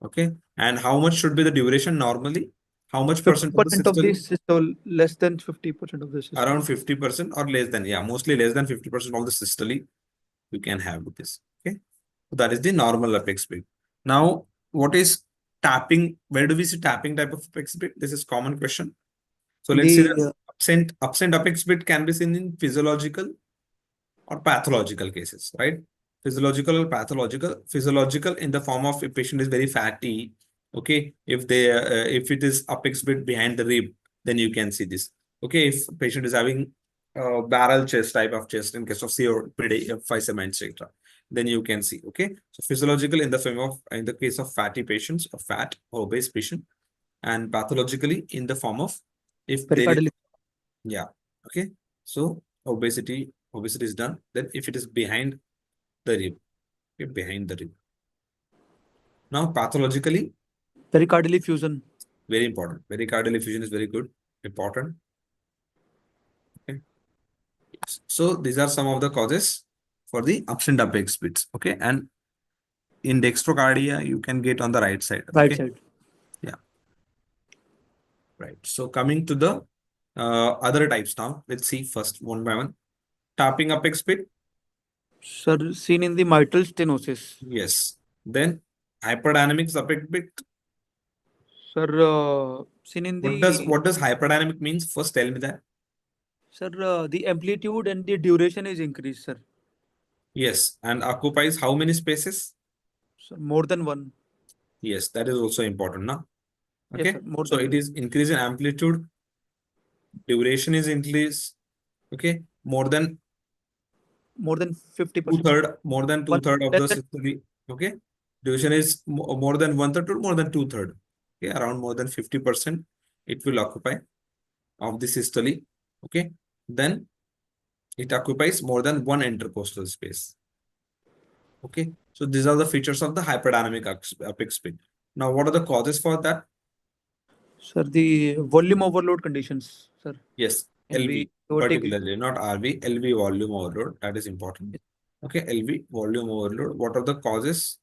Okay. And how much should be the duration normally? How much percent of the 50% of the systole? systole, less than 50% of the systole. Around 50% or less than, yeah, mostly less than 50% of the systole you can have with this. Okay. So that is the normal apex bit. Now, what is tapping? Where do we see tapping type of apex bit? This is common question. So let's see The that absent apex bit can be seen in physiological or pathological cases, right? Physiological or pathological. Physiological in the form of a patient is very fatty. Okay, if it is apex bit behind the rib, then you can see this. Okay, if patient is having barrel chest type of chest in case of COPD, emphysema, etc., then you can see. Okay, so physiological in the form of in the case of fatty patients or fat or obese patient, and pathologically in the form of if there is pericardial. yeah. Okay. So obesity is done. Then if it is behind the rib, okay, behind the rib. Now pathologically, Pericardial effusion. very important. Pericardial effusion is very good, important. Okay. So these are some of the causes for the absent apex bits. Okay. And in dextrocardia, you can get on the right side. Right Okay. side. Yeah. Right. So coming to the other types now. Let's see first one by one. Tapping apex bit. Sir, seen in the mitral stenosis. Yes. Then hyperdynamic apex bit. Sir, seen in the What does hyperdynamic means? First, tell me that. sir, the amplitude and the duration is increased, sir. Yes, and occupies how many spaces? Sir, more than one. Yes, that is also important now. Yes, Okay, sir, more so than it one. is increase in amplitude, duration is increase. Okay, More than 50%, sir. more than One two-third of less the than systole. Okay, duration is more than one-third or more than two-third. Okay, around more than 50% it will occupy of the systole. Okay, then it occupies more than one intercostal space. Okay, so these are the features of the hyperdynamic apex spin. Now, what are the causes for that? Sir, the volume overload conditions, sir. Yes, And LV, aortic, particularly, not RV, LV volume overload. That is important. Okay, LV volume overload. What are the causes?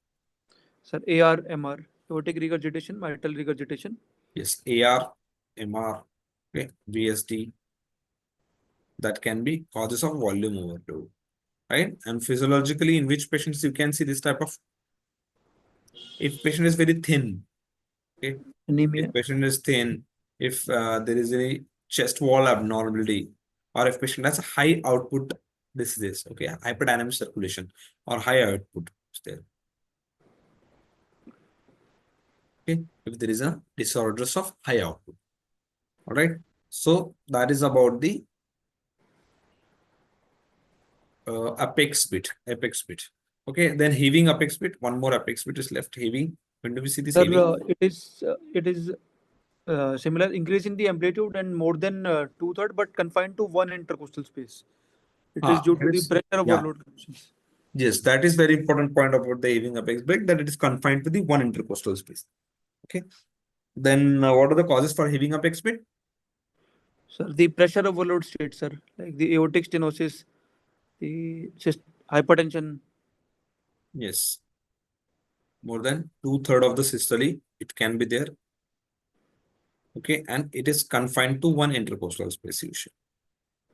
sir, AR, MR, aortic regurgitation, mitral regurgitation. Yes, AR, MR, okay, VSD. That can be causes of volume overload, right? And physiologically, in which patients you can see this type of, if patient is very thin, okay, if Anemia. patient is thin, if there is any chest wall abnormality, or if patient has a high output disease, okay, hyperdynamic circulation or high output is there. Okay, if there is a disorders of high output. All right. So that is about the apex bit. Apex bit. Okay, then heaving apex bit. One more apex bit is left. Heaving. When do we see this Sir, heaving? it is similar increase in the amplitude and more than two-third, but confined to one intercostal space. It is due That to the is, pressure yeah. overload conditions. Yes, that is very important point about the heaving apex bit, that it is confined to the one intercostal space. Okay. Then what are the causes for heaving apex bit? Sir, the pressure overload state, sir, like the aortic stenosis, the hypertension. Yes. More than two-thirds of the systole, it can be there. Okay, and it is confined to one intercostal space usually.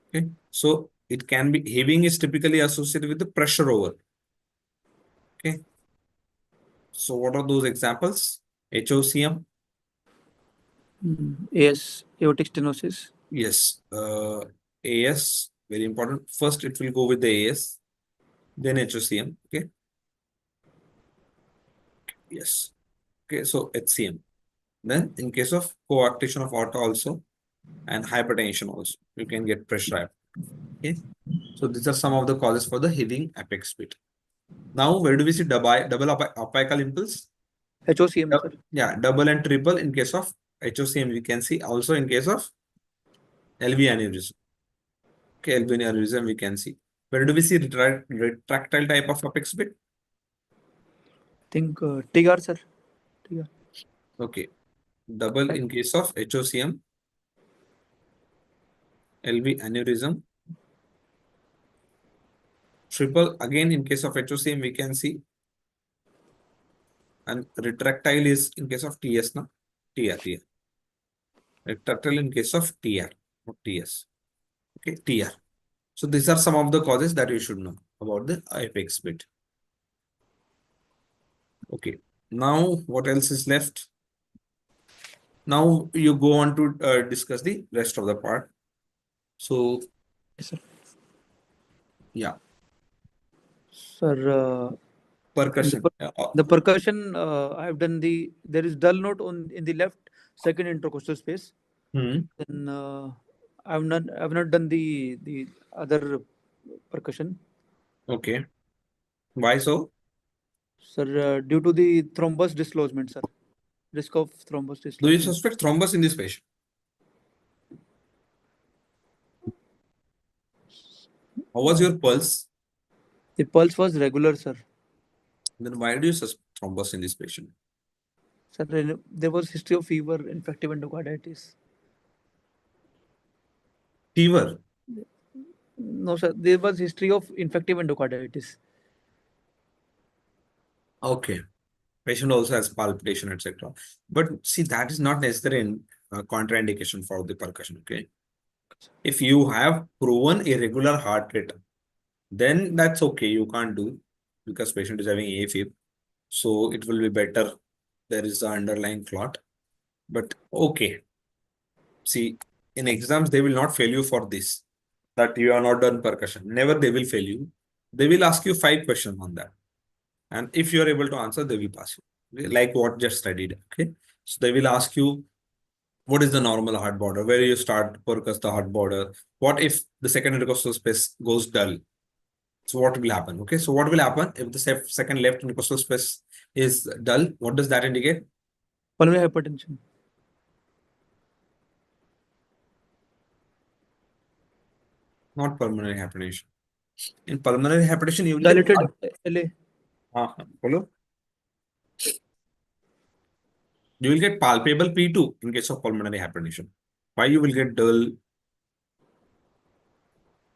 Okay, so it can be, heaving is typically associated with the pressure over. Okay, so what are those examples? HOCM. AS, aortic stenosis. Yes, AS, very important. First, it will go with the AS, then HOCM. Okay, yes. Okay, so HCM. Then, in case of coarctation of aorta also and hypertension also, you can get pressure. Okay, so these are some of the causes for the heaving apex bit. Now, where do we see double apical impulse? HOCM, sir. Yeah, double and triple in case of HOCM, we can see also in case of LV aneurysm. Okay, LV aneurysm, we can see. Where do we see retractile type of apex bit? Think TR, sir. TR. Okay, double in case of HOCM, LV aneurysm. Triple again in case of HOCM, we can see. And retractile is in case of TS, no? TR. Retractile in case of TR, not TS. Okay, TR. So these are some of the causes that you should know about the apex bit. Okay. Now what else is left? Now you go on to discuss the rest of the part. So Yes, sir. yeah, Sir, percussion. the percussion, I've done there is dull note in the left second intercostal space. Hmm. Then I've not done the other percussion. Okay. Why so? Sir, due to the thrombus dislodgement, sir. Risk of thrombus Do you dislodgement. suspect thrombus in this patient? How was your pulse? The pulse was regular, sir. Then why do you suspect thrombus in this patient? Sir, there was history of fever, infective endocarditis. Fever. No, sir, there was history of infective endocarditis. Okay. Patient also has palpitation, etc. But see, that is not necessary in contraindication for the percussion. Okay. If you have proven irregular heart rate, then that's okay. You can't do because patient is having AFib. So it will be better. There is the underlying clot. But okay. See, in exams, they will not fail you for this, that you are not done percussion. Never they will fail you. They will ask you 5 questions on that. And if you are able to answer, they will pass you. Okay? Like what just studied. Okay. So they will ask you, what is the normal heart border? Where you start percuss the heart border? What if the second intercostal space goes dull? So what will happen? Okay. So what will happen if the second left intercostal space is dull? What does that indicate? Pulmonary hypertension. Not pulmonary hypertension. In pulmonary hypertension, you will get Dilated LA. follow? You will get palpable P2 in case of pulmonary hypertension. Why you will get dull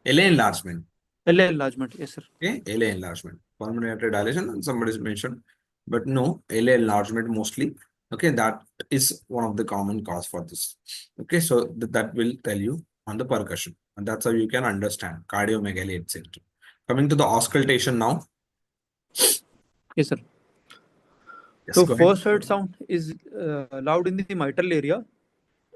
LA enlargement? LA enlargement, yes, sir. Okay, LA enlargement, pulmonary artery dilation, and somebody's mentioned, but no, LA enlargement mostly. Okay, that is one of the common cause for this. Okay, so that will tell you on the percussion, and that's how you can understand cardiomegaly, etc. Coming to the auscultation now. Yes, sir. Yes, So go ahead. first heard sound is loud in the mitral area,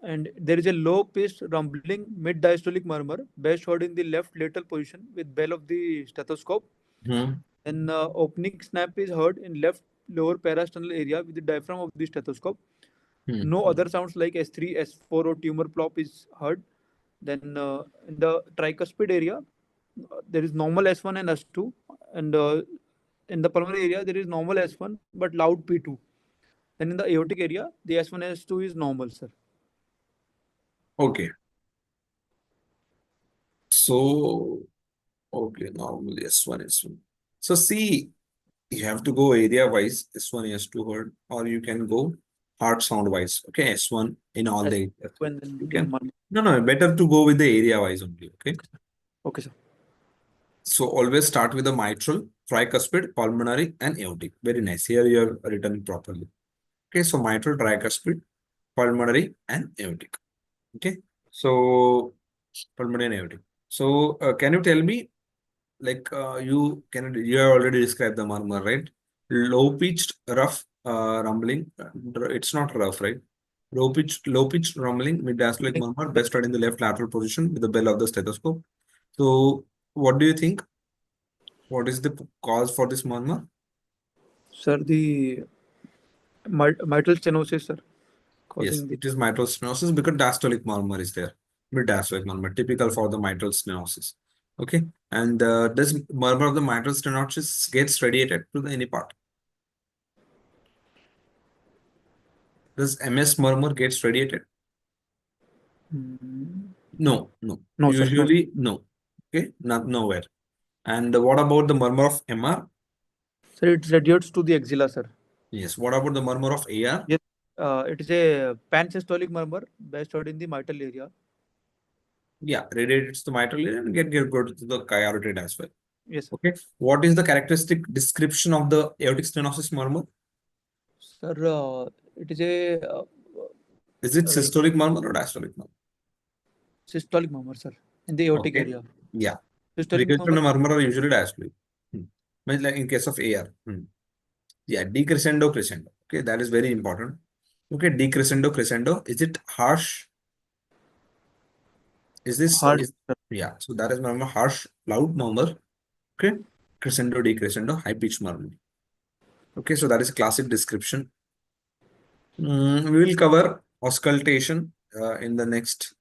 and there is a low-pitched rumbling mid-diastolic murmur, best heard in the left lateral position with bell of the stethoscope. Hmm. Then opening snap is heard in left lower parasternal area with the diaphragm of the stethoscope. Hmm. No other sounds like S3, S4 or tumor plop is heard. Then in the tricuspid area, there is normal S1 and S2, and in the pulmonary area there is normal S1 but loud P2. Then in the aortic area, the S1 and S2 is normal, sir. Okay, so okay, normally S1, S1. So see, you have to go area wise, S1, S2 heard, or you can go heart sound wise. Okay, S1 in all the areas. S2 and then You the can, no, better to go with the area wise only. Okay, okay, sir. so always start with the mitral, tricuspid, pulmonary, and aortic. Very nice. Here you have written properly. Okay, so mitral, tricuspid, pulmonary, and aortic. Okay, so pulmonary and aortic. So can you tell me, like you have already described the murmur, right? Low pitched rough rumbling, it's not rough, right? Low pitched rumbling mid diastolic murmur, best heard in the left lateral position with the bell of the stethoscope. So what do you think, what is the cause for this murmur? Sir, the mitral stenosis, sir, Yes, causing the. it is mitral stenosis because diastolic murmur is there. Mid diastolic murmur, typical for the mitral stenosis. Okay, and this murmur of the mitral stenosis gets radiated to the any part. Does MS murmur gets radiated? Hmm. No, no. No, sir. No, sir. Usually, no. Okay, not nowhere. And what about the murmur of MR? Sir, it radiates to the axilla, sir. Yes. What about the murmur of AR? Yes, it is a pansystolic murmur best heard in the mitral area. Yeah, radiates to mitral area and get go to the carotid as well. Yes, sir. Okay. What is the characteristic description of the aortic stenosis murmur? Sir, it is a Is it like systolic murmur or diastolic murmur? systolic murmur, sir, in the aortic Okay. area. Yeah. Systolic Decrescendo murmur. murmur are usually diastolic. Means like in case of AR. Yeah, decrescendo, crescendo. Okay, that is very important. Okay, decrescendo, crescendo. Is it harsh? Is this Hard, is sir. yeah? So that is murmur, harsh, loud murmur. Okay, crescendo, decrescendo, high pitch murmur. Okay, so that is a classic description. We will cover auscultation in the next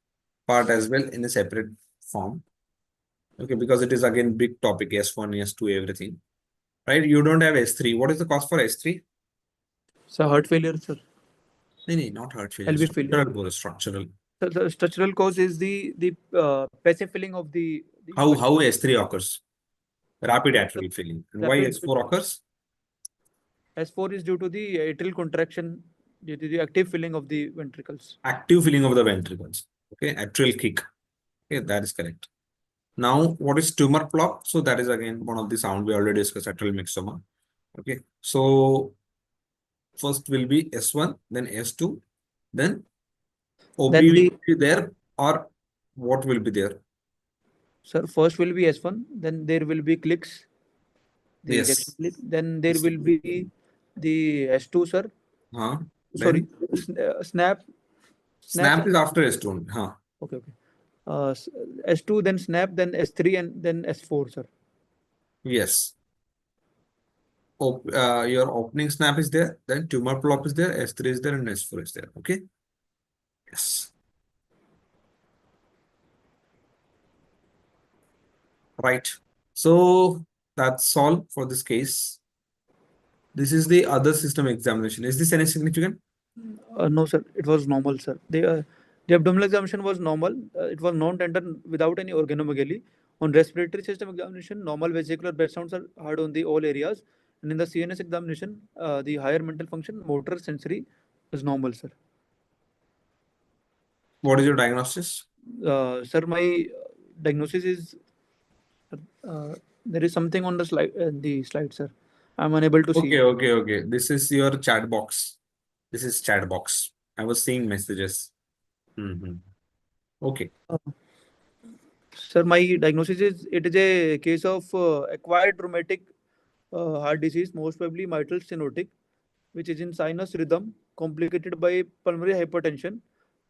part as well in a separate form. Okay, because it is again big topic, S1, S2, everything. Right? You don't have S3. What is the cause for S3? Sir, heart failure, sir. No, no, not heart failure. LV failure. Structural. So the structural cause is the passive filling of the How S3 occurs? Rapid it is atrial filling. And why rapid. S4 occurs? S4 is due to the atrial contraction due to the active filling of the ventricles. Active filling of the ventricles. Okay, atrial kick. Okay, that is correct. Now, what is tumor plop? So that is again one of the sound we already discussed, atrial myxoma. Okay, so first will be S1, then S2, then OP Then will the be there, or what will be there? sir first will be S1, then there will be clicks, the ejection Yes. click. Then there Yes. will be the S2, sir. Sorry, Then snap, snap. snap is after S2 only. Okay, okay. S2, then snap, then S3, and then S4, sir. Yes. Your opening snap is there, then tumor plop is there, S3 is there, and S4 is there. Okay. Yes. Right. So that's all for this case. This is the other system examination. Is this any significant? No, sir. It was normal, sir. The abdominal examination was normal. It was non-tender without any organomegaly. On respiratory system examination, normal vesicular bed sounds are heard on the all areas. And in the CNS examination, the higher mental function, motor, sensory, is normal, sir. What is your diagnosis? Sir, my diagnosis is there is something on the slide, sir. I'm unable to see. Okay. This is your chat box. This is chat box. I was seeing messages. Mhm. Okay. Uh, Sir, my diagnosis is it is a case of acquired rheumatic heart disease, most probably mitral stenotic, which is in sinus rhythm, complicated by pulmonary hypertension,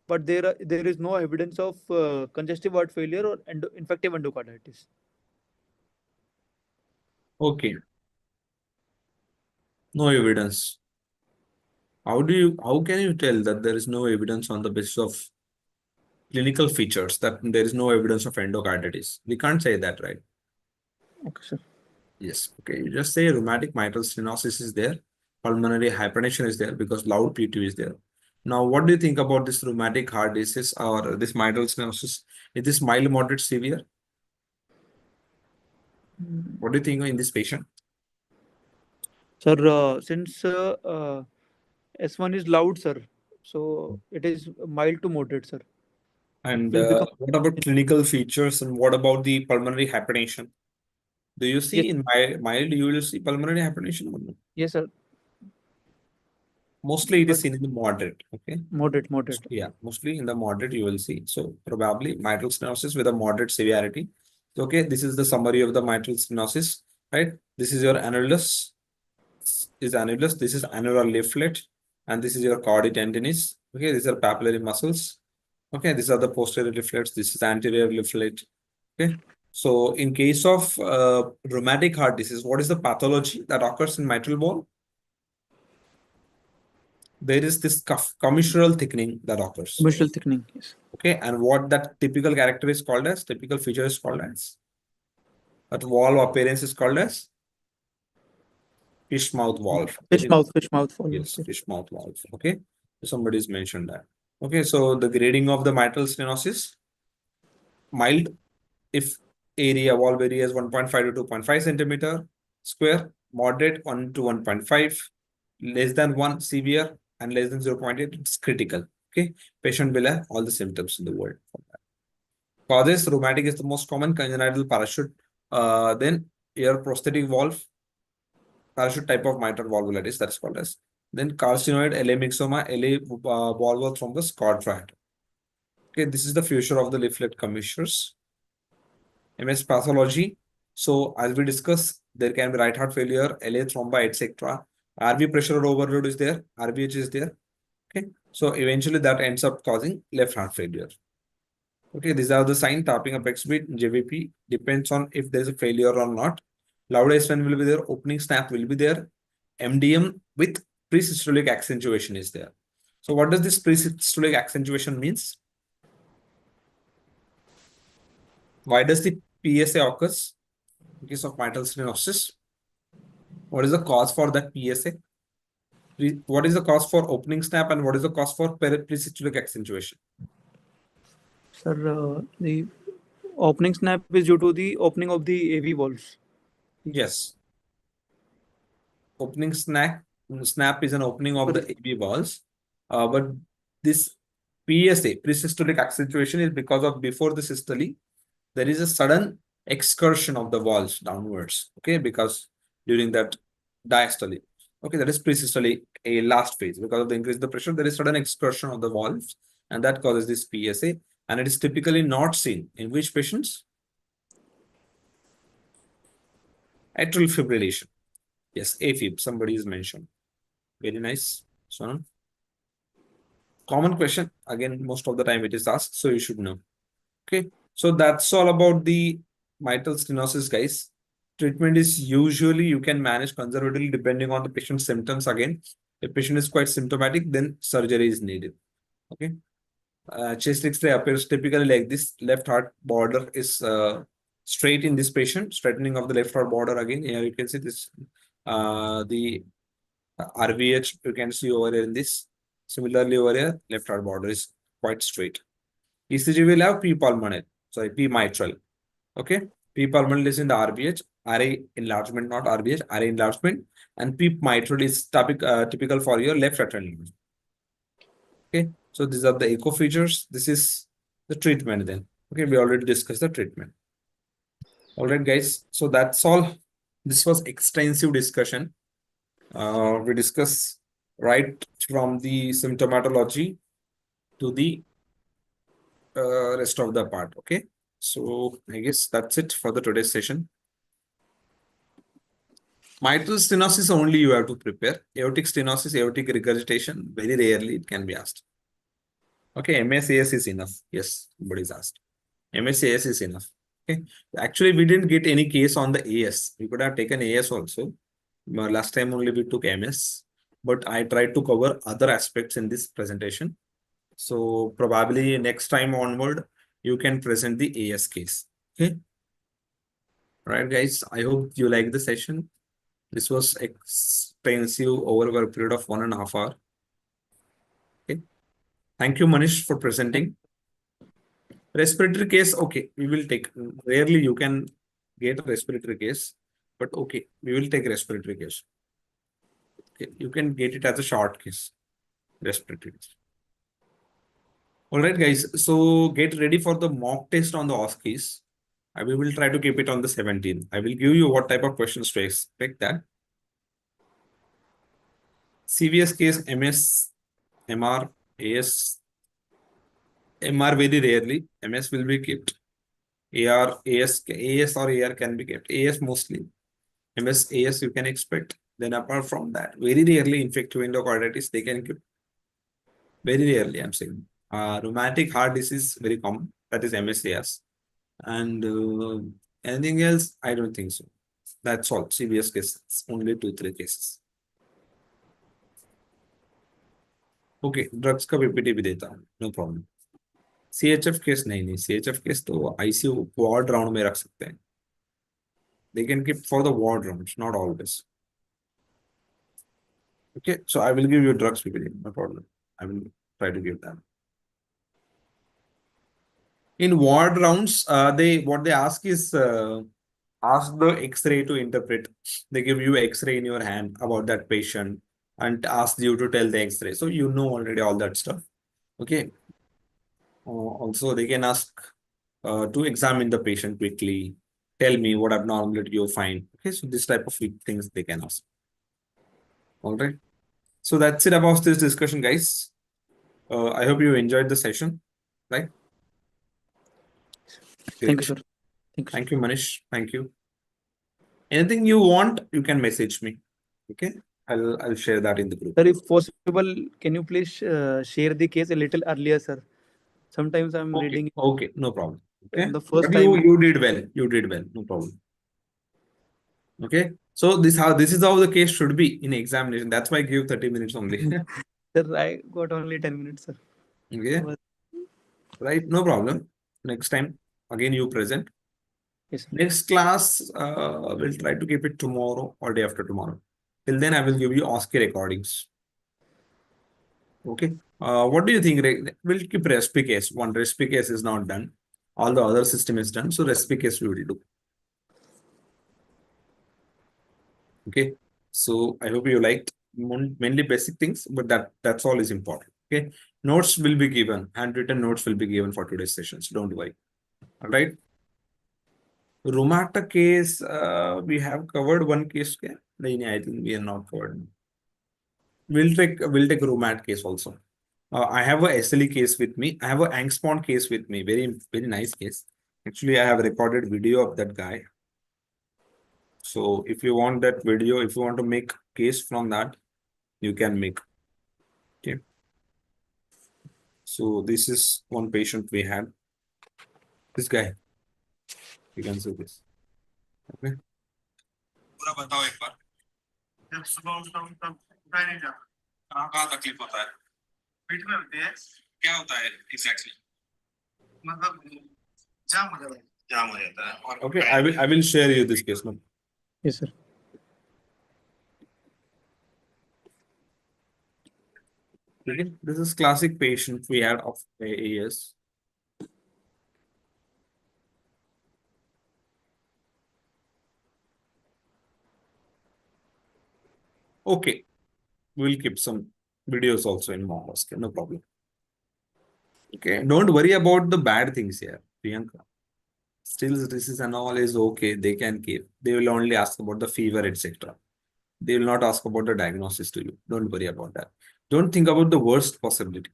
but there is no evidence of congestive heart failure or infective endocarditis. Okay. No evidence. How can you tell that there is no evidence on the basis of clinical features, that there is no evidence of endocarditis? We can't say that, right? Okay, sir. Yes. Okay. You just say rheumatic mitral stenosis is there, pulmonary hypertension is there because loud P2 is there. Now, what do you think about this rheumatic heart disease or this mitral stenosis? Is this mild, moderate, severe? What do you think in this patient? Sir, since S1 is loud, sir, so it is mild to moderate, sir. It And will become. what about clinical features and what about the pulmonary hypertension? Do you Yes, see in mild, you will see pulmonary hypertension or no? yes, sir. Mostly it is But seen in the moderate. Okay. moderate, moderate. Yeah, mostly in the moderate you will see. So probably mitral stenosis with a moderate severity. Okay, this is the summary of the mitral stenosis, right? This is your annulus, this is annular leaflet, and this is your chordae tendinis. Okay, these are papillary muscles. Okay, these are the posterior leaflets. This is anterior leaflet. Okay, so in case of rheumatic heart disease, what is the pathology that occurs in mitral wall? There is this commissural thickening that occurs. Commercial thickening, yes. Okay, and what that typical character is called as, typical feature is called as, that wall appearance is called as fish mouth valve. Fish mouth follows. Yes, Yes. fish mouth valve. Okay, somebody's mentioned that. Okay, so the grading of the mitral stenosis, mild if area, valve area is 1.5 to 2.5 centimeter square, moderate 1 to 1.5, less than 1 severe, and less than 0.8 it's critical. Okay, patient will have all the symptoms in the world. Causes, rheumatic is the most common, congenital parachute, then ear prosthetic valve, parachute type of mitral valvulitis, that's called as. Then carcinoid, LA myxoma, LA valvular thrombus, quadrant. Okay, this is the future of the leaflet commissures. MS pathology. So as we discussed, there can be right heart failure, LA thrombi, etc. RV pressure overload is there, RVH is there. Okay, so eventually that ends up causing left heart failure. Okay, these are the signs. Tapping apex beat, JVP depends on if there's a failure or not. Loud S1 will be there, opening snap will be there. MDM with presystolic accentuation is there. So what does this presystolic accentuation means? Why does the PSA occurs in case of mitral stenosis? What is the cause for that PSA? What is the cause for opening snap and what is the cause for presystolic accentuation? Sir, the opening snap is due to the opening of the AV valves. Yes. Opening snap is an opening of the AV valves. But this PSA, presystolic accentuation, is because of before the systole, there is a sudden excursion of the valves downwards. Okay, because during that diastole. Okay, that is presystole, a last phase. Because of the increase in the pressure, there is sudden excursion of the valves, and that causes this PSA. And it is typically not seen in which patients? Atrial fibrillation. Yes, AFib, somebody is mentioned. Very nice, Sonam. Common question. Again, most of the time it is asked, so you should know. Okay, so that's all about the mitral stenosis, guys. Treatment is usually you can manage conservatively depending on the patient's symptoms. Again, if patient is quite symptomatic, then surgery is needed. Okay, chest X-ray appears typically like this. Left heart border is straight in this patient. Straightening of the left heart border again. Here you can see this. The RVH you can see over here in this. Similarly, over here, left heart border is quite straight. ECG will have P pulmonale, sorry, P mitral. Okay, P pulmonale is in the RVH, RA enlargement, not RVH, RA enlargement, and P mitral is typical for your left atrial enlargement. Okay, so these are the echo features. This is the treatment then. Okay, we already discussed the treatment. All right, guys. So that's all. This was extensive discussion. We discuss right from the symptomatology to the rest of the part. Okay, so I guess that's it for the today's session. Mitral stenosis only you have to prepare. Aortic stenosis, aortic regurgitation, very rarely it can be asked. Okay, MSAS is enough. Yes, somebody's asked. MSAS is enough. Okay, actually we didn't get any case on the AS. We could have taken AS also. Last time only we took MS, but I tried to cover other aspects in this presentation. So probably next time onward, you can present the AS case. Okay. All right, guys. I hope you like the session. This was extensive over a period of 1.5 hours. Okay. Thank you, Manish, for presenting. Respiratory case, okay, we will take. Rarely you can get a respiratory case, but okay, we will take respiratory case. Okay, you can get it as a short case, respiratory case. All right, guys. So get ready for the mock test on the OSCEs. We will try to keep it on the 17th. I will give you what type of questions to expect that. CVS case, MS, MR, AS, MR very rarely. MS will be kept. AR, AS or AR can be kept. AS mostly. MS, AS you can expect. Then apart from that, very rarely infective endocarditis they can keep. Very rarely, I'm saying. Rheumatic heart disease very common. That is MSAS. And anything else? I don't think so. That's all. CVS cases. Only 2-3 cases. Okay, drugs का PPT भी देता हूँ, no problem. CHF case नहीं, CHF case तो ICU ward round में रख सकते हैं. They can keep for the ward rounds, not always. Okay, so I will give you drugs PPT, no problem. I will try to give them. In ward rounds, what they ask is ask the X-ray to interpret. They give you X-ray in your hand about that patient and ask you to tell the X-ray. So you know already all that stuff. Okay. Also, they can ask to examine the patient quickly. Tell me what abnormality you find. Okay, so this type of things they can ask. All right. So that's it about this discussion, guys. I hope you enjoyed the session. Right. Thank you, Great. sir. Thank you, Thank sir. you, Manish. Thank you. Anything you want, you can message me. Okay. I'll share that in the group. Sir, if possible, can you please share the case a little earlier, sir? Sometimes I'm Okay. reading Okay. No problem. Okay. the first But time. you did well. You did well. No problem. Okay. So this is how the case should be in examination. That's why I give 30 minutes only. Sir, I got only 10 minutes, sir. Okay. Right. No problem. Next time, again, you present. Yes, sir. Next class, we'll try to keep it tomorrow or day after tomorrow. Till then, I will give you OSCE recordings. Okay. What do you think? We'll keep RESP case. One RESP case is not done. All the other system is done. So RESP case we will do. Okay. So I hope you liked mainly basic things, but that's all is important. Okay. Notes will be given. Handwritten notes will be given for today's sessions. Don't worry. All right. Rheumata case, we have covered one case. Okay? No, I think we are not covered. We'll take rheumat case also. I have a SLE case with me. I have a Angstpond case with me. Very, very nice case. Actually, I have recorded video of that guy. So if you want that video, if you want to make case from that, you can make. Okay. So this is one patient we had. This guy. You can see this. Okay. पूरा बताओ एक बार. जब सुबह उठता हूँ तब उठाया नहीं जाता. कहाँ तकलीफ होता है? पेट में होती है. क्या होता है exactly? मतलब जाम हो जाता है. जाम हो जाता है. Okay, I will share you this case now. Yes, sir. Okay. This is classic patient we had of AAS. Okay, we'll keep some videos also in Mombasa. No problem. Okay, don't worry about the bad things here, Priyanka. Still, disease and all is okay. They can keep. They will only ask about the fever, etc. They will not ask about the diagnosis to you. Don't worry about that. Don't think about the worst possibility.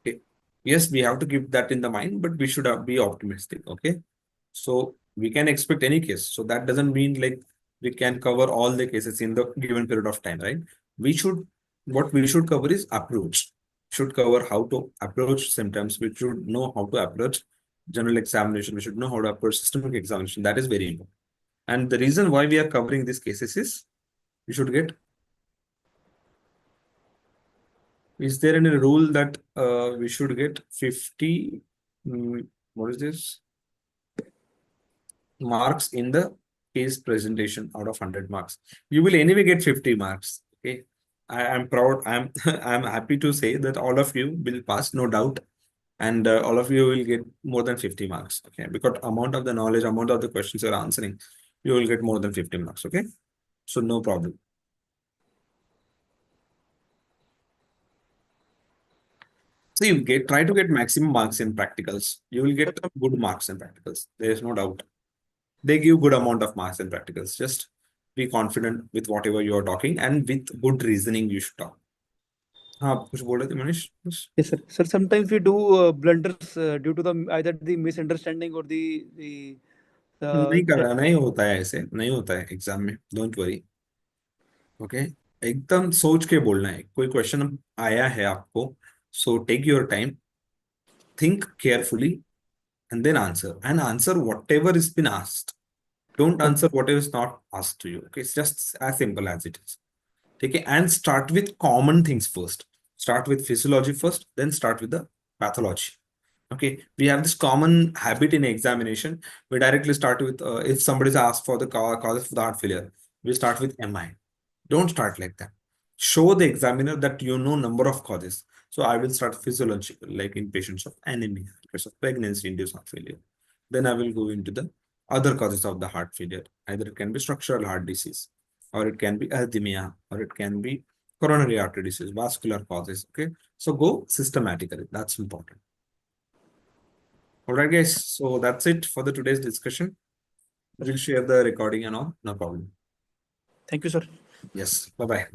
Okay. Yes, we have to keep that in the mind, but we should be optimistic. Okay. So we can expect any case. So that doesn't mean like we can cover all the cases in the given period of time, right? We should, what we should cover is approach. Should cover how to approach symptoms. We should know how to approach general examination. We should know how to approach systemic examination. That is very important. And the reason why we are covering these cases is we should get. Is there any rule that we should get 50? What is this? Marks in the case presentation out of 100 marks. You will anyway get 50 marks. Okay. I am proud. I'm I'm happy to say that all of you will pass, no doubt. And all of you will get more than 50 marks. Okay. Because amount of the knowledge, amount of the questions you're answering, you will get more than 50 marks. Okay. So no problem. So you try to get maximum marks in practicals. You will get good marks in practicals. There is no doubt. They give good amount of marks in practicals. Just be confident with whatever you are talking and with good reasoning you should talk. हाँ कुछ बोल रहे थे Manish? Yes. Yes, sir. Sir, sometimes we do blunders due to the either the misunderstanding or the नहीं that. करा, नहीं होता है ऐसे, नहीं होता है एग्जाम में, डोंट वरी. ओके, एकदम सोच के बोलना है. कोई क्वेश्चन आया है आपको, so take your time, think carefully and then answer whatever is been asked. Don't Okay. answer whatever is not asked to you. Okay, it's just as simple as it is. Okay, and start with common things first. Start with physiology first, then start with the pathology. Okay, we have this common habit in examination. We directly start with if somebody's asked for the causes for the heart failure, we start with MI. Don't start like that. Show the examiner that you know number of causes. So I will start physiological, like in patients of anemia, patients of pregnancy-induced heart failure. Then I will go into the other causes of the heart failure. Either it can be structural heart disease, or it can be arrhythmia, or it can be coronary artery disease, vascular causes. Okay, so go systematically. That's important. All right, guys. So that's it for the today's discussion. We'll share the recording and all. No problem. Thank you, sir. Yes. Bye bye.